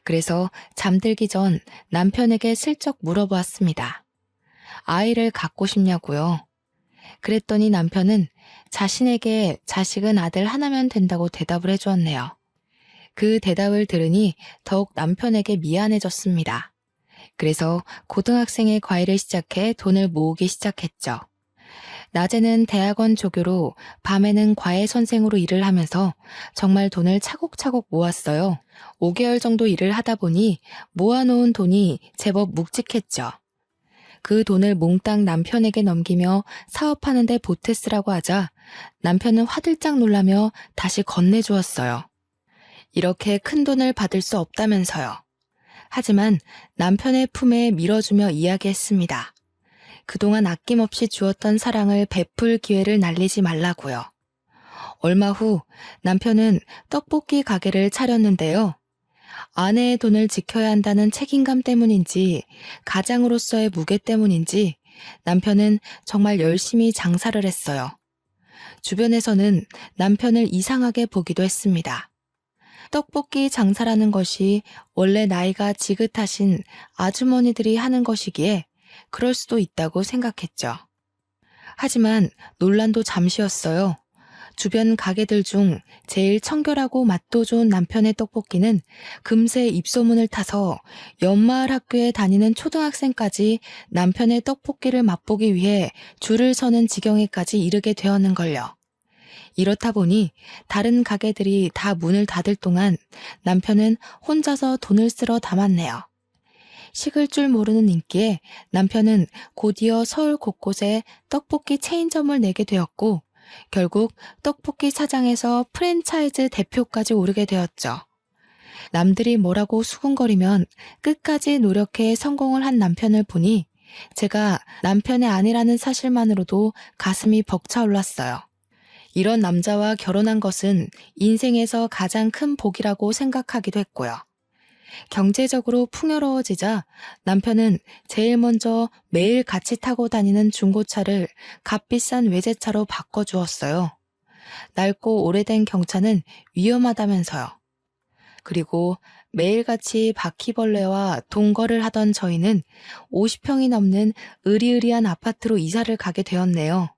그래서 잠들기 전 남편에게 슬쩍 물어보았습니다. 아이를 갖고 싶냐고요. 그랬더니 남편은 자신에게 자식은 아들 하나면 된다고 대답을 해주었네요. 그 대답을 들으니 더욱 남편에게 미안해졌습니다. 그래서 고등학생의 과외를 시작해 돈을 모으기 시작했죠. 낮에는 대학원 조교로 밤에는 과외 선생으로 일을 하면서 정말 돈을 차곡차곡 모았어요. 5개월 정도 일을 하다 보니 모아놓은 돈이 제법 묵직했죠. 그 돈을 몽땅 남편에게 넘기며 사업하는 데 보태 쓰라고 하자 남편은 화들짝 놀라며 다시 건네주었어요. 이렇게 큰 돈을 받을 수 없다면서요. 하지만 남편의 품에 밀어주며 이야기했습니다. 그동안 아낌없이 주었던 사랑을 베풀 기회를 날리지 말라고요. 얼마 후 남편은 떡볶이 가게를 차렸는데요. 아내의 돈을 지켜야 한다는 책임감 때문인지 가장으로서의 무게 때문인지 남편은 정말 열심히 장사를 했어요. 주변에서는 남편을 이상하게 보기도 했습니다. 떡볶이 장사라는 것이 원래 나이가 지긋하신 아주머니들이 하는 것이기에 그럴 수도 있다고 생각했죠. 하지만 논란도 잠시였어요. 주변 가게들 중 제일 청결하고 맛도 좋은 남편의 떡볶이는 금세 입소문을 타서 연마을 학교에 다니는 초등학생까지 남편의 떡볶이를 맛보기 위해 줄을 서는 지경에까지 이르게 되었는걸요. 이렇다 보니 다른 가게들이 다 문을 닫을 동안 남편은 혼자서 돈을 쓸어 담았네요. 식을 줄 모르는 인기에 남편은 곧이어 서울 곳곳에 떡볶이 체인점을 내게 되었고 결국 떡볶이 사장에서 프랜차이즈 대표까지 오르게 되었죠. 남들이 뭐라고 수군거리면 끝까지 노력해 성공을 한 남편을 보니 제가 남편의 아내라는 사실만으로도 가슴이 벅차올랐어요. 이런 남자와 결혼한 것은 인생에서 가장 큰 복이라고 생각하기도 했고요. 경제적으로 풍요로워지자 남편은 제일 먼저 매일 같이 타고 다니는 중고차를 값비싼 외제차로 바꿔주었어요. 낡고 오래된 경차는 위험하다면서요. 그리고 매일같이 바퀴벌레와 동거를 하던 저희는 50평이 넘는 으리으리한 아파트로 이사를 가게 되었네요.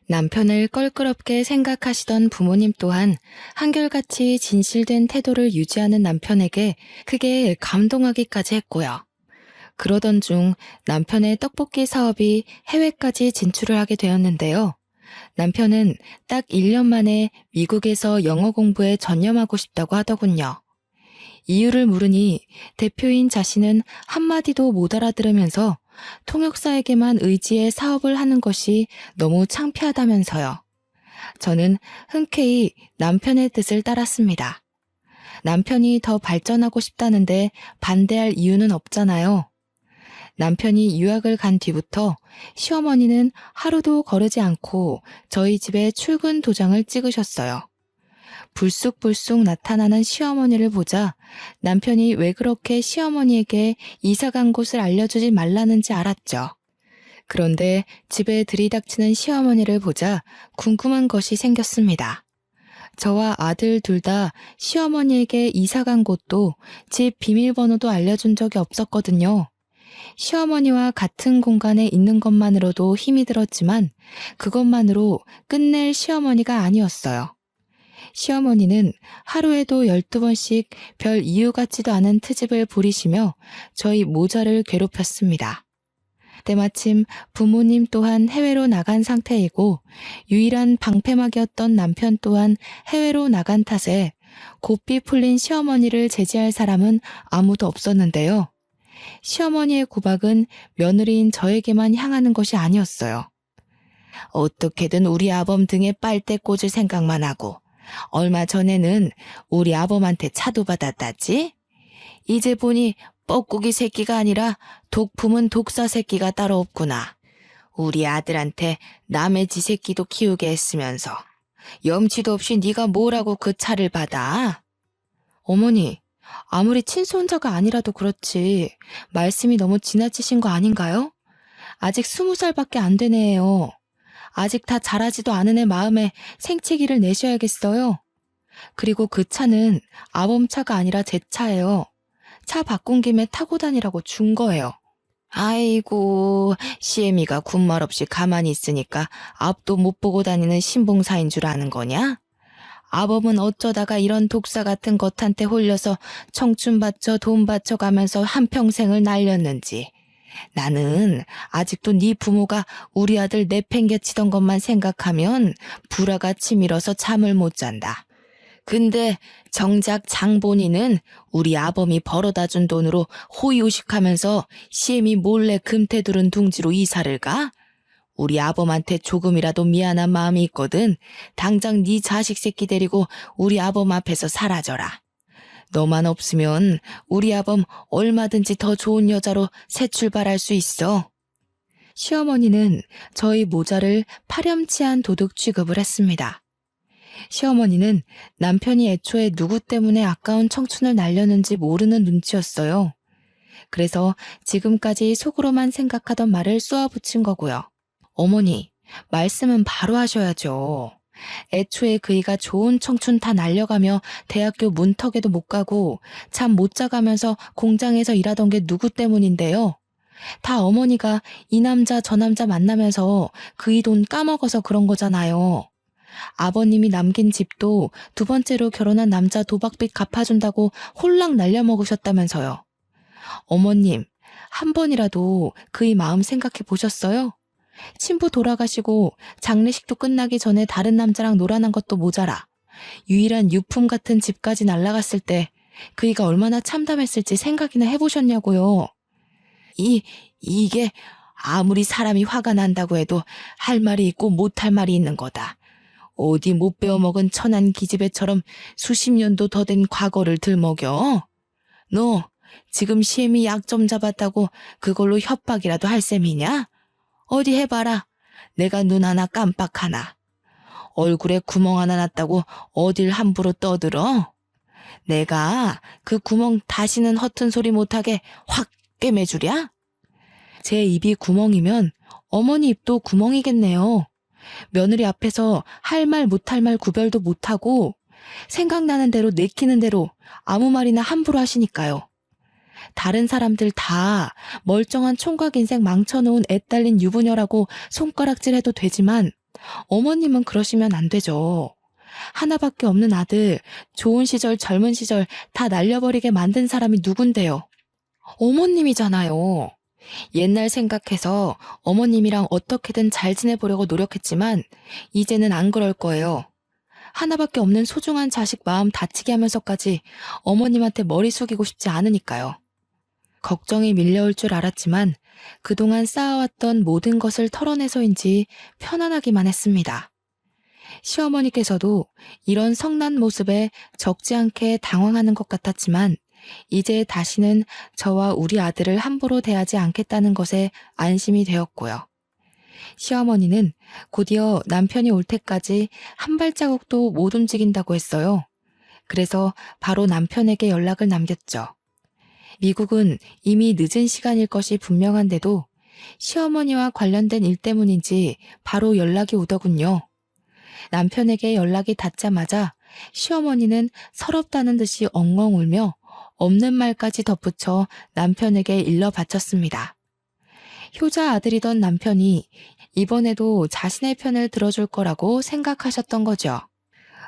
남편을 껄끄럽게 생각하시던 부모님 또한 한결같이 진실된 태도를 유지하는 남편에게 크게 감동하기까지 했고요. 그러던 중 남편의 떡볶이 사업이 해외까지 진출을 하게 되었는데요. 남편은 딱 1년 만에 미국에서 영어 공부에 전념하고 싶다고 하더군요. 이유를 물으니 대표인 자신은 한마디도 못 알아들으면서 통역사에게만 의지해 사업을 하는 것이 너무 창피하다면서요. 저는 흔쾌히 남편의 뜻을 따랐습니다. 남편이 더 발전하고 싶다는데 반대할 이유는 없잖아요. 남편이 유학을 간 뒤부터 시어머니는 하루도 거르지 않고 저희 집에 출근 도장을 찍으셨어요. 불쑥불쑥 나타나는 시어머니를 보자 남편이 왜 그렇게 시어머니에게 이사간 곳을 알려주지 말라는지 알았죠. 그런데 집에 들이닥치는 시어머니를 보자 궁금한 것이 생겼습니다. 저와 아들 둘 다 시어머니에게 이사간 곳도 집 비밀번호도 알려준 적이 없었거든요. 시어머니와 같은 공간에 있는 것만으로도 힘이 들었지만 그것만으로 끝낼 시어머니가 아니었어요. 시어머니는 하루에도 12번씩 별 이유 같지도 않은 트집을 부리시며 저희 모자를 괴롭혔습니다. 때마침 부모님 또한 해외로 나간 상태이고 유일한 방패막이었던 남편 또한 해외로 나간 탓에 고삐 풀린 시어머니를 제지할 사람은 아무도 없었는데요. 시어머니의 구박은 며느리인 저에게만 향하는 것이 아니었어요. 어떻게든 우리 아범 등에 빨대 꽂을 생각만 하고 얼마 전에는 우리 아범한테 차도 받았다지? 이제 보니 뻐꾸기 새끼가 아니라 독품은 독사 새끼가 따로 없구나. 우리 아들한테 남의 지 새끼도 키우게 했으면서 염치도 없이 네가 뭐라고 그 차를 받아? 어머니, 아무리 친손자가 아니라도 그렇지 말씀이 너무 지나치신 거 아닌가요? 아직 20살밖에 안 되네요. 아직 다 자라지도 않은 애 마음에 생채기를 내셔야겠어요. 그리고 그 차는 아범 차가 아니라 제 차예요. 차 바꾼 김에 타고 다니라고 준 거예요. 아이고, 시애미가 군말 없이 가만히 있으니까 앞도 못 보고 다니는 신봉사인 줄 아는 거냐? 아범은 어쩌다가 이런 독사 같은 것한테 홀려서 청춘 바쳐 돈 바쳐 가면서 한평생을 날렸는지. 나는 아직도 네 부모가 우리 아들 내팽개치던 것만 생각하면 불화가 치밀어서 잠을 못 잔다. 근데 정작 장본인은 우리 아범이 벌어다 준 돈으로 호의호식하면서 시엠이 몰래 금태두른 둥지로 이사를 가? 우리 아범한테 조금이라도 미안한 마음이 있거든. 당장 네 자식 새끼 데리고 우리 아범 앞에서 사라져라. 너만 없으면 우리 아범 얼마든지 더 좋은 여자로 새 출발할 수 있어. 시어머니는 저희 모자를 파렴치한 도둑 취급을 했습니다. 시어머니는 남편이 애초에 누구 때문에 아까운 청춘을 날렸는지 모르는 눈치였어요. 그래서 지금까지 속으로만 생각하던 말을 쏘아붙인 거고요. 어머니, 말씀은 바로 하셔야죠. 애초에 그이가 좋은 청춘 다 날려가며 대학교 문턱에도 못 가고 잠 못 자가면서 공장에서 일하던 게 누구 때문인데요. 다 어머니가 이 남자 저 남자 만나면서 그이 돈 까먹어서 그런 거잖아요. 아버님이 남긴 집도 두 번째로 결혼한 남자 도박빚 갚아준다고 홀랑 날려먹으셨다면서요. 어머님, 한 번이라도 그이 마음 생각해 보셨어요? 친부 돌아가시고 장례식도 끝나기 전에 다른 남자랑 놀아난 것도 모자라 유일한 유품 같은 집까지 날라갔을 때 그이가 얼마나 참담했을지 생각이나 해보셨냐고요. 이게 아무리 사람이 화가 난다고 해도 할 말이 있고 못할 말이 있는 거다. 어디 못 배워먹은 천한 기집애처럼 수십 년도 더 된 과거를 들먹여? 너 지금 시엠이 약 좀 잡았다고 그걸로 협박이라도 할 셈이냐? 어디 해봐라. 내가 눈 하나 깜빡 하나. 얼굴에 구멍 하나 났다고 어딜 함부로 떠들어? 내가 그 구멍 다시는 허튼 소리 못하게 확 꿰매주랴? 제 입이 구멍이면 어머니 입도 구멍이겠네요. 며느리 앞에서 할 말 못할 말 구별도 못하고 생각나는 대로 내키는 대로 아무 말이나 함부로 하시니까요. 다른 사람들 다 멀쩡한 총각 인생 망쳐놓은 애 딸린 유부녀라고 손가락질해도 되지만 어머님은 그러시면 안 되죠. 하나밖에 없는 아들, 좋은 시절 젊은 시절 다 날려버리게 만든 사람이 누군데요. 어머님이잖아요. 옛날 생각해서 어머님이랑 어떻게든 잘 지내보려고 노력했지만 이제는 안 그럴 거예요. 하나밖에 없는 소중한 자식 마음 다치게 하면서까지 어머님한테 머리 숙이고 싶지 않으니까요. 걱정이 밀려올 줄 알았지만 그동안 쌓아왔던 모든 것을 털어내서인지 편안하기만 했습니다. 시어머니께서도 이런 성난 모습에 적지 않게 당황하는 것 같았지만 이제 다시는 저와 우리 아들을 함부로 대하지 않겠다는 것에 안심이 되었고요. 시어머니는 곧이어 남편이 올 때까지 한 발자국도 못 움직인다고 했어요. 그래서 바로 남편에게 연락을 남겼죠. 미국은 이미 늦은 시간일 것이 분명한데도 시어머니와 관련된 일 때문인지 바로 연락이 오더군요. 남편에게 연락이 닿자마자 시어머니는 서럽다는 듯이 엉엉 울며 없는 말까지 덧붙여 남편에게 일러 바쳤습니다. 효자 아들이던 남편이 이번에도 자신의 편을 들어줄 거라고 생각하셨던 거죠.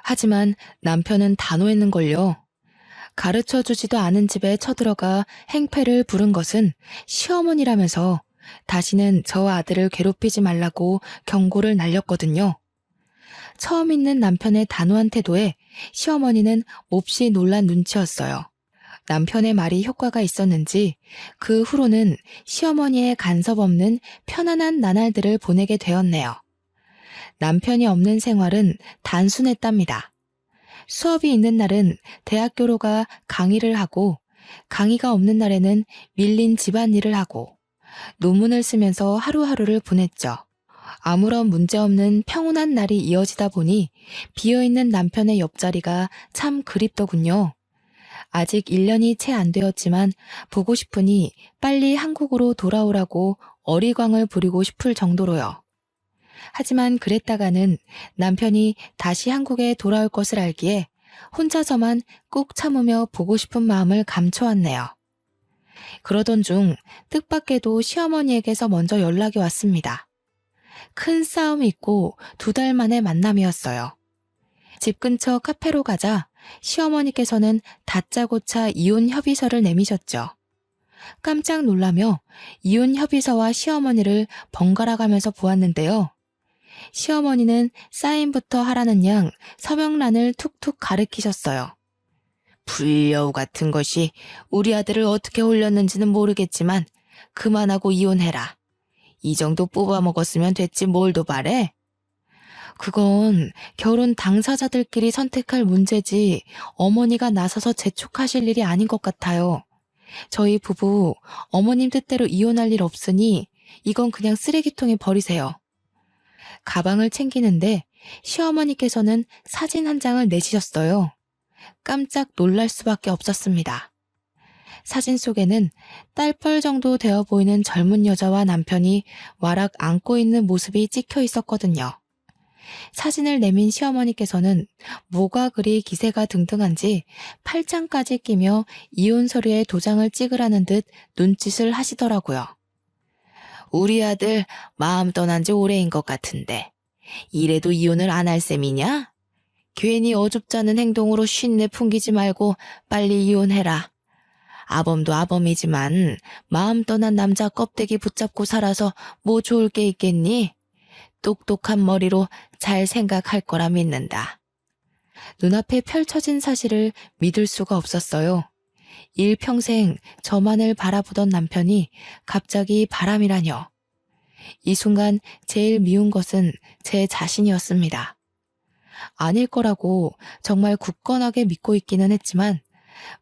하지만 남편은 단호했는걸요. 가르쳐주지도 않은 집에 쳐들어가 행패를 부른 것은 시어머니라면서 다시는 저 아들을 괴롭히지 말라고 경고를 날렸거든요. 처음 있는 남편의 단호한 태도에 시어머니는 몹시 놀란 눈치였어요. 남편의 말이 효과가 있었는지 그 후로는 시어머니의 간섭 없는 편안한 나날들을 보내게 되었네요. 남편이 없는 생활은 단순했답니다. 수업이 있는 날은 대학교로 가 강의를 하고 강의가 없는 날에는 밀린 집안일을 하고 논문을 쓰면서 하루하루를 보냈죠. 아무런 문제 없는 평온한 날이 이어지다 보니 비어있는 남편의 옆자리가 참 그립더군요. 아직 1년이 채 안 되었지만 보고 싶으니 빨리 한국으로 돌아오라고 어리광을 부리고 싶을 정도로요. 하지만 그랬다가는 남편이 다시 한국에 돌아올 것을 알기에 혼자서만 꾹 참으며 보고 싶은 마음을 감춰왔네요. 그러던 중 뜻밖에도 시어머니에게서 먼저 연락이 왔습니다. 큰 싸움이 있고 2달 만의 만남이었어요. 집 근처 카페로 가자 시어머니께서는 다짜고짜 이혼 협의서를 내미셨죠. 깜짝 놀라며 이혼 협의서와 시어머니를 번갈아 가면서 보았는데요. 시어머니는 사인부터 하라는 양 서명란을 툭툭 가리키셨어요. 불려우 같은 것이 우리 아들을 어떻게 홀렸는지는 모르겠지만 그만하고 이혼해라. 이 정도 뽑아먹었으면 됐지 뭘 더 바래? 그건 결혼 당사자들끼리 선택할 문제지 어머니가 나서서 재촉하실 일이 아닌 것 같아요. 저희 부부 어머님 뜻대로 이혼할 일 없으니 이건 그냥 쓰레기통에 버리세요. 가방을 챙기는데 시어머니께서는 사진 한 장을 내시셨어요. 깜짝 놀랄 수밖에 없었습니다. 사진 속에는 딸뻘 정도 되어 보이는 젊은 여자와 남편이 와락 안고 있는 모습이 찍혀 있었거든요. 사진을 내민 시어머니께서는 뭐가 그리 기세가 등등한지 팔짱까지 끼며 이혼 서류에 도장을 찍으라는 듯 눈짓을 하시더라고요. 우리 아들 마음 떠난 지 오래인 것 같은데 이래도 이혼을 안 할 셈이냐? 괜히 어줍잖은 행동으로 쉰내 풍기지 말고 빨리 이혼해라. 아범도 아범이지만 마음 떠난 남자 껍데기 붙잡고 살아서 뭐 좋을 게 있겠니? 똑똑한 머리로 잘 생각할 거라 믿는다. 눈앞에 펼쳐진 사실을 믿을 수가 없었어요. 일평생 저만을 바라보던 남편이 갑자기 바람이라뇨. 이 순간 제일 미운 것은 제 자신이었습니다. 아닐 거라고 정말 굳건하게 믿고 있기는 했지만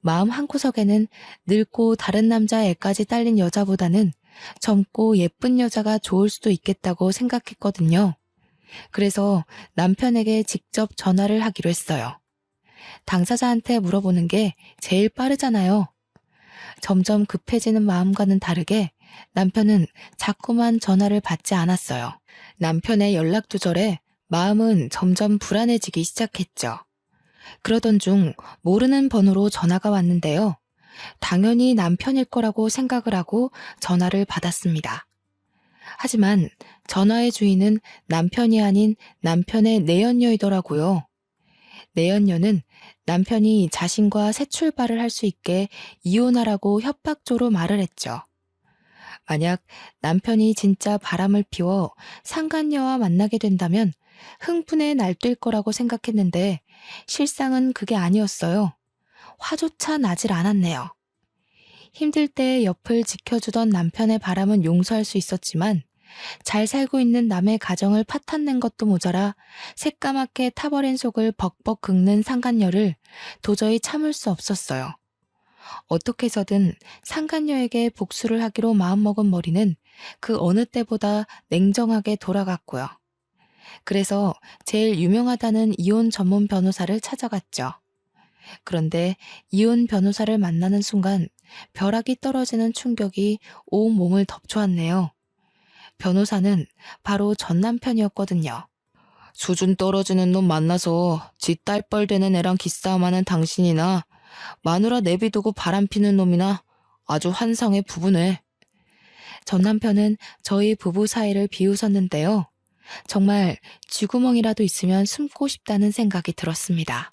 마음 한구석에는 늙고 다른 남자 애까지 딸린 여자보다는 젊고 예쁜 여자가 좋을 수도 있겠다고 생각했거든요. 그래서 남편에게 직접 전화를 하기로 했어요. 당사자한테 물어보는 게 제일 빠르잖아요. 점점 급해지는 마음과는 다르게 남편은 자꾸만 전화를 받지 않았어요. 남편의 연락 두절에 마음은 점점 불안해지기 시작했죠. 그러던 중 모르는 번호로 전화가 왔는데요. 당연히 남편일 거라고 생각을 하고 전화를 받았습니다. 하지만 전화의 주인은 남편이 아닌 남편의 내연녀이더라고요. 내연녀는 남편이 자신과 새 출발을 할 수 있게 이혼하라고 협박조로 말을 했죠. 만약 남편이 진짜 바람을 피워 상간녀와 만나게 된다면 흥분에 날뛸 거라고 생각했는데 실상은 그게 아니었어요. 화조차 나질 않았네요. 힘들 때 옆을 지켜주던 남편의 바람은 용서할 수 있었지만 잘 살고 있는 남의 가정을 파탄낸 것도 모자라 새까맣게 타버린 속을 벅벅 긁는 상간녀를 도저히 참을 수 없었어요. 어떻게 해서든 상간녀에게 복수를 하기로 마음먹은 머리는 그 어느 때보다 냉정하게 돌아갔고요. 그래서 제일 유명하다는 이혼 전문 변호사를 찾아갔죠. 그런데 이혼 변호사를 만나는 순간 벼락이 떨어지는 충격이 온 몸을 덮쳐왔네요. 변호사는 바로 전 남편이었거든요. 수준 떨어지는 놈 만나서 지 딸뻘 되는 애랑 기싸움하는 당신이나 마누라 내비두고 바람피는 놈이나 아주 환상의 부부네. 전 남편은 저희 부부 사이를 비웃었는데요. 정말 쥐구멍이라도 있으면 숨고 싶다는 생각이 들었습니다.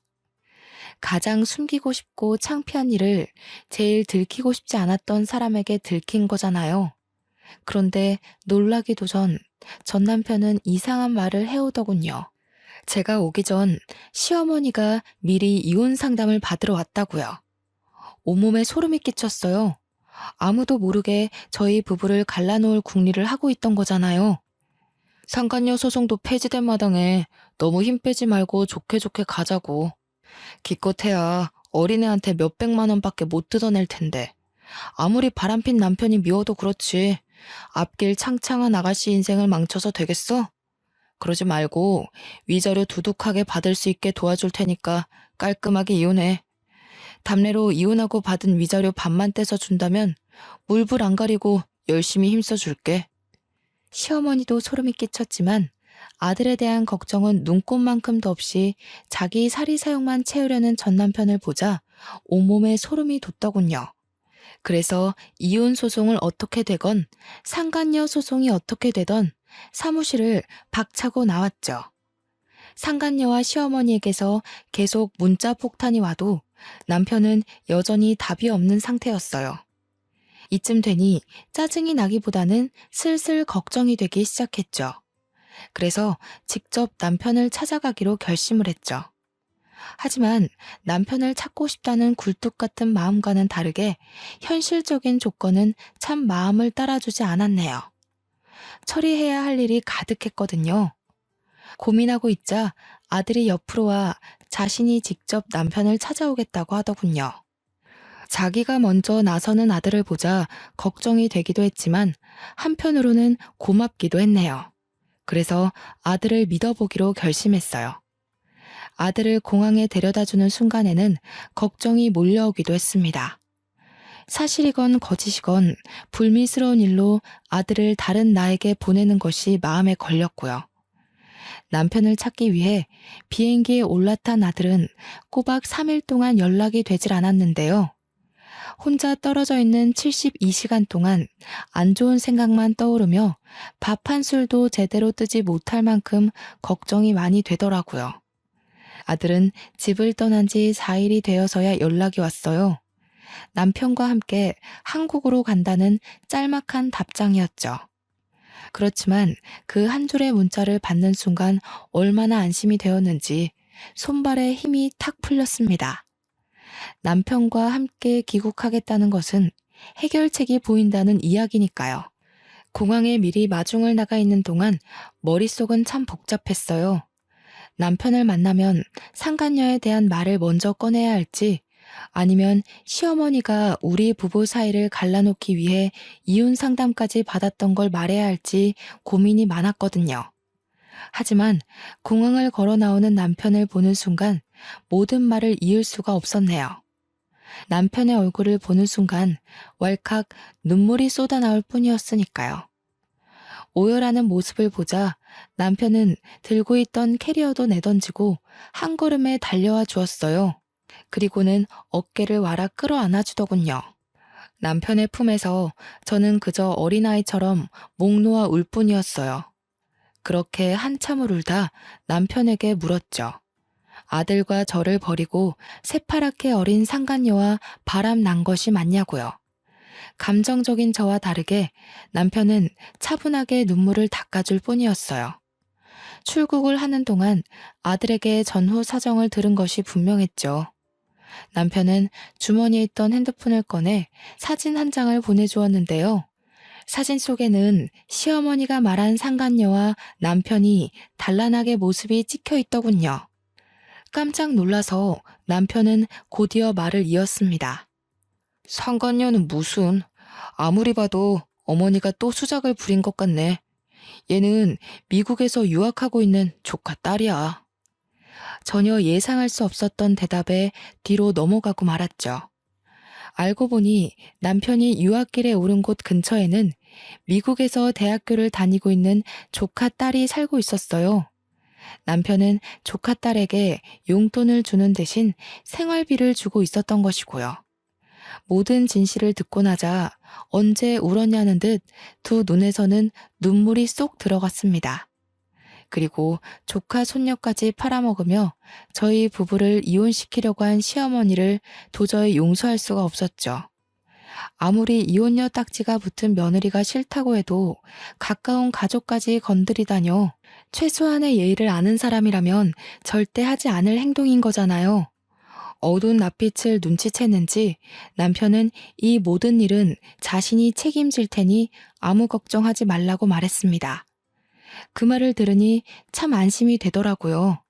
가장 숨기고 싶고 창피한 일을 제일 들키고 싶지 않았던 사람에게 들킨 거잖아요. 그런데 놀라기도 전 남편은 이상한 말을 해오더군요. 제가 오기 전 시어머니가 미리 이혼 상담을 받으러 왔다고요. 온몸에 소름이 끼쳤어요. 아무도 모르게 저희 부부를 갈라놓을 궁리를 하고 있던 거잖아요. 상간녀 소송도 폐지된 마당에 너무 힘 빼지 말고 좋게 좋게 가자고. 기껏해야 어린애한테 몇백만 원밖에 못 뜯어낼 텐데. 아무리 바람핀 남편이 미워도 그렇지. 앞길 창창한 아가씨 인생을 망쳐서 되겠어? 그러지 말고 위자료 두둑하게 받을 수 있게 도와줄 테니까 깔끔하게 이혼해. 담례로 이혼하고 받은 위자료 반만 떼서 준다면 물불 안 가리고 열심히 힘써줄게. 시어머니도 소름이 끼쳤지만 아들에 대한 걱정은 눈꼽만큼도 없이 자기 사리사욕만 채우려는 전 남편을 보자 온몸에 소름이 돋더군요. 그래서 이혼 소송을 어떻게 되건 상간녀 소송이 어떻게 되던 사무실을 박차고 나왔죠. 상간녀와 시어머니에게서 계속 문자 폭탄이 와도 남편은 여전히 답이 없는 상태였어요. 이쯤 되니 짜증이 나기보다는 슬슬 걱정이 되기 시작했죠. 그래서 직접 남편을 찾아가기로 결심을 했죠. 하지만 남편을 찾고 싶다는 굴뚝 같은 마음과는 다르게 현실적인 조건은 참 마음을 따라주지 않았네요. 처리해야 할 일이 가득했거든요. 고민하고 있자 아들이 옆으로 와 자신이 직접 남편을 찾아오겠다고 하더군요. 자기가 먼저 나서는 아들을 보자 걱정이 되기도 했지만 한편으로는 고맙기도 했네요. 그래서 아들을 믿어보기로 결심했어요. 아들을 공항에 데려다주는 순간에는 걱정이 몰려오기도 했습니다. 사실이건 거짓이건 불미스러운 일로 아들을 다른 나에게 보내는 것이 마음에 걸렸고요. 남편을 찾기 위해 비행기에 올라탄 아들은 꼬박 3일 동안 연락이 되질 않았는데요. 혼자 떨어져 있는 72시간 동안 안 좋은 생각만 떠오르며 밥 한 술도 제대로 뜨지 못할 만큼 걱정이 많이 되더라고요. 아들은 집을 떠난 지 4일이 되어서야 연락이 왔어요. 남편과 함께 한국으로 간다는 짤막한 답장이었죠. 그렇지만 그 한 줄의 문자를 받는 순간 얼마나 안심이 되었는지 손발에 힘이 탁 풀렸습니다. 남편과 함께 귀국하겠다는 것은 해결책이 보인다는 이야기니까요. 공항에 미리 마중을 나가 있는 동안 머릿속은 참 복잡했어요. 남편을 만나면 상간녀에 대한 말을 먼저 꺼내야 할지 아니면 시어머니가 우리 부부 사이를 갈라놓기 위해 이혼 상담까지 받았던 걸 말해야 할지 고민이 많았거든요. 하지만 공항을 걸어 나오는 남편을 보는 순간 모든 말을 이을 수가 없었네요. 남편의 얼굴을 보는 순간 왈칵 눈물이 쏟아나올 뿐이었으니까요. 오열하는 모습을 보자 남편은 들고 있던 캐리어도 내던지고 한 걸음에 달려와 주었어요. 그리고는 어깨를 와라 끌어안아 주더군요. 남편의 품에서 저는 그저 어린아이처럼 목 놓아 울 뿐이었어요. 그렇게 한참을 울다 남편에게 물었죠. 아들과 저를 버리고 새파랗게 어린 상간녀와 바람 난 것이 맞냐고요. 감정적인 저와 다르게 남편은 차분하게 눈물을 닦아줄 뿐이었어요. 출국을 하는 동안 아들에게 전후 사정을 들은 것이 분명했죠. 남편은 주머니에 있던 핸드폰을 꺼내 사진 한 장을 보내주었는데요. 사진 속에는 시어머니가 말한 상간녀와 남편이 단란하게 모습이 찍혀 있더군요. 깜짝 놀라서 남편은 곧이어 말을 이었습니다. 상관녀는 무슨, 아무리 봐도 어머니가 또 수작을 부린 것 같네. 얘는 미국에서 유학하고 있는 조카 딸이야. 전혀 예상할 수 없었던 대답에 뒤로 넘어가고 말았죠. 알고 보니 남편이 유학길에 오른 곳 근처에는 미국에서 대학교를 다니고 있는 조카 딸이 살고 있었어요. 남편은 조카 딸에게 용돈을 주는 대신 생활비를 주고 있었던 것이고요. 모든 진실을 듣고 나자 언제 울었냐는 듯 두 눈에서는 눈물이 쏙 들어갔습니다. 그리고 조카 손녀까지 팔아먹으며 저희 부부를 이혼시키려고 한 시어머니를 도저히 용서할 수가 없었죠. 아무리 이혼녀 딱지가 붙은 며느리가 싫다고 해도 가까운 가족까지 건드리다뇨. 최소한의 예의를 아는 사람이라면 절대 하지 않을 행동인 거잖아요. 어두운 낯빛을 눈치챘는지 남편은 이 모든 일은 자신이 책임질 테니 아무 걱정하지 말라고 말했습니다. 그 말을 들으니 참 안심이 되더라고요.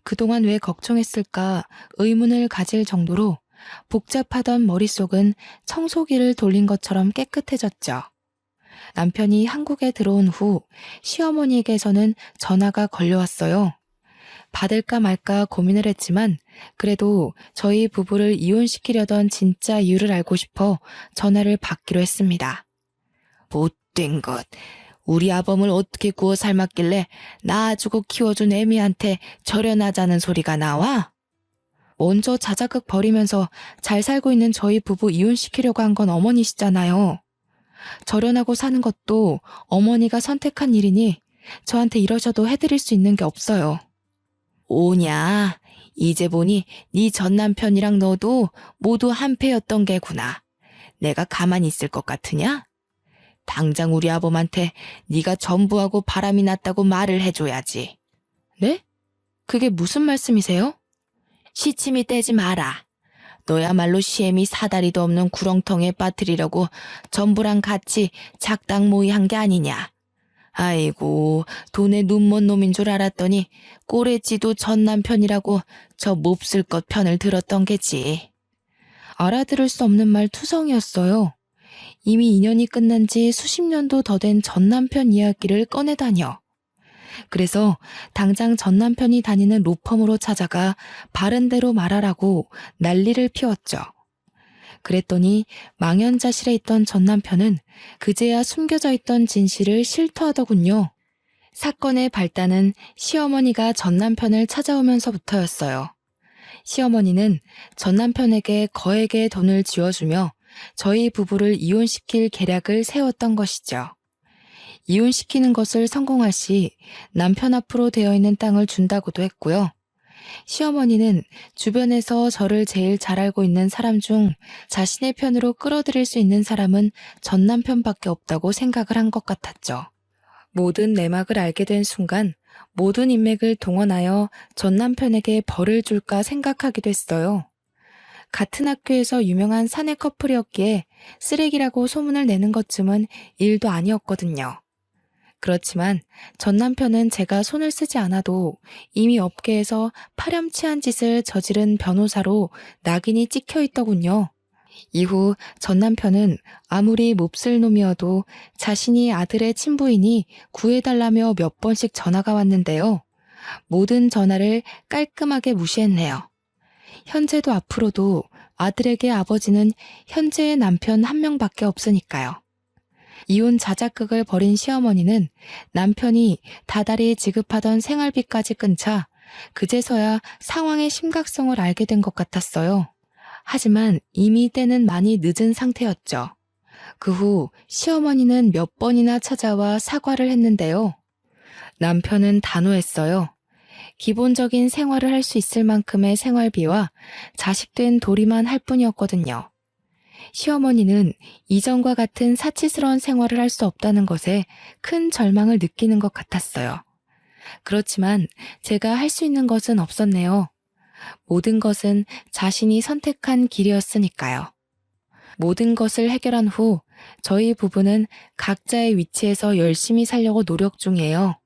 그동안 왜 걱정했을까 의문을 가질 정도로 복잡하던 머릿속은 청소기를 돌린 것처럼 깨끗해졌죠. 남편이 한국에 들어온 후 시어머니에게서는 전화가 걸려왔어요. 받을까 말까 고민을 했지만 그래도 저희 부부를 이혼시키려던 진짜 이유를 알고 싶어 전화를 받기로 했습니다. 못된 것. 우리 아범을 어떻게 구워 삶았길래 낳아주고 키워준 애미한테 절연하자는 소리가 나와? 먼저 자작극 벌이면서 잘 살고 있는 저희 부부 이혼시키려고 한 건 어머니시잖아요. 절연하고 사는 것도 어머니가 선택한 일이니 저한테 이러셔도 해드릴 수 있는 게 없어요. 오냐, 이제 보니 네 전남편이랑 너도 모두 한패였던 게구나. 내가 가만히 있을 것 같으냐? 당장 우리 아범한테 네가 전부하고 바람이 났다고 말을 해줘야지. 네? 그게 무슨 말씀이세요? 시침이 떼지 마라. 너야말로 시엠이 사다리도 없는 구렁텅이에 빠뜨리려고 전부랑 같이 작당 모의한 게 아니냐. 아이고, 돈에 눈 먼 놈인 줄 알았더니 꼬레지도 전 남편이라고 저 몹쓸 것 편을 들었던 게지. 알아들을 수 없는 말 투성이었어요. 이미 인연이 끝난 지 수십 년도 더 된 전 남편 이야기를 꺼내다녀. 그래서 당장 전 남편이 다니는 로펌으로 찾아가 바른 대로 말하라고 난리를 피웠죠. 그랬더니 망연자실에 있던 전 남편은 그제야 숨겨져 있던 진실을 실토하더군요. 사건의 발단은 시어머니가 전 남편을 찾아오면서부터였어요. 시어머니는 전 남편에게 거액의 돈을 쥐어주며 저희 부부를 이혼시킬 계략을 세웠던 것이죠. 이혼시키는 것을 성공할 시 남편 앞으로 되어 있는 땅을 준다고도 했고요. 시어머니는 주변에서 저를 제일 잘 알고 있는 사람 중 자신의 편으로 끌어들일 수 있는 사람은 전 남편밖에 없다고 생각을 한 것 같았죠. 모든 내막을 알게 된 순간 모든 인맥을 동원하여 전 남편에게 벌을 줄까 생각하기도 했어요. 같은 학교에서 유명한 사내 커플이었기에 쓰레기라고 소문을 내는 것쯤은 일도 아니었거든요. 그렇지만 전 남편은 제가 손을 쓰지 않아도 이미 업계에서 파렴치한 짓을 저지른 변호사로 낙인이 찍혀 있더군요. 이후 전 남편은 아무리 몹쓸 놈이어도 자신이 아들의 친부이니 구해달라며 몇 번씩 전화가 왔는데요. 모든 전화를 깔끔하게 무시했네요. 현재도 앞으로도 아들에게 아버지는 현재의 남편 한 명밖에 없으니까요. 이혼 자작극을 벌인 시어머니는 남편이 다달이 지급하던 생활비까지 끊자 그제서야 상황의 심각성을 알게 된 것 같았어요. 하지만 이미 때는 많이 늦은 상태였죠. 그 후 시어머니는 몇 번이나 찾아와 사과를 했는데요. 남편은 단호했어요. 기본적인 생활을 할 수 있을 만큼의 생활비와 자식된 도리만 할 뿐이었거든요. 시어머니는 이전과 같은 사치스러운 생활을 할 수 없다는 것에 큰 절망을 느끼는 것 같았어요. 그렇지만 제가 할 수 있는 것은 없었네요. 모든 것은 자신이 선택한 길이었으니까요. 모든 것을 해결한 후 저희 부부는 각자의 위치에서 열심히 살려고 노력 중이에요.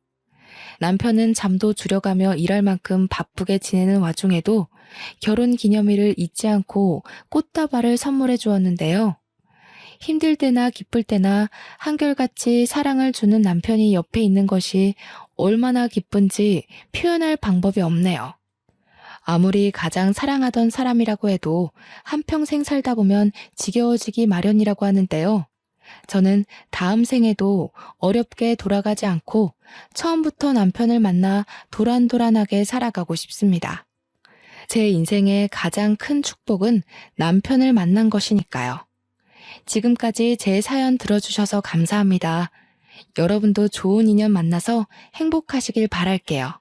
남편은 잠도 줄여가며 일할 만큼 바쁘게 지내는 와중에도 결혼 기념일을 잊지 않고 꽃다발을 선물해 주었는데요. 힘들 때나 기쁠 때나 한결같이 사랑을 주는 남편이 옆에 있는 것이 얼마나 기쁜지 표현할 방법이 없네요. 아무리 가장 사랑하던 사람이라고 해도 한평생 살다 보면 지겨워지기 마련이라고 하는데요. 저는 다음 생에도 어렵게 돌아가지 않고 처음부터 남편을 만나 도란도란하게 살아가고 싶습니다. 제 인생의 가장 큰 축복은 남편을 만난 것이니까요. 지금까지 제 사연 들어주셔서 감사합니다. 여러분도 좋은 인연 만나서 행복하시길 바랄게요.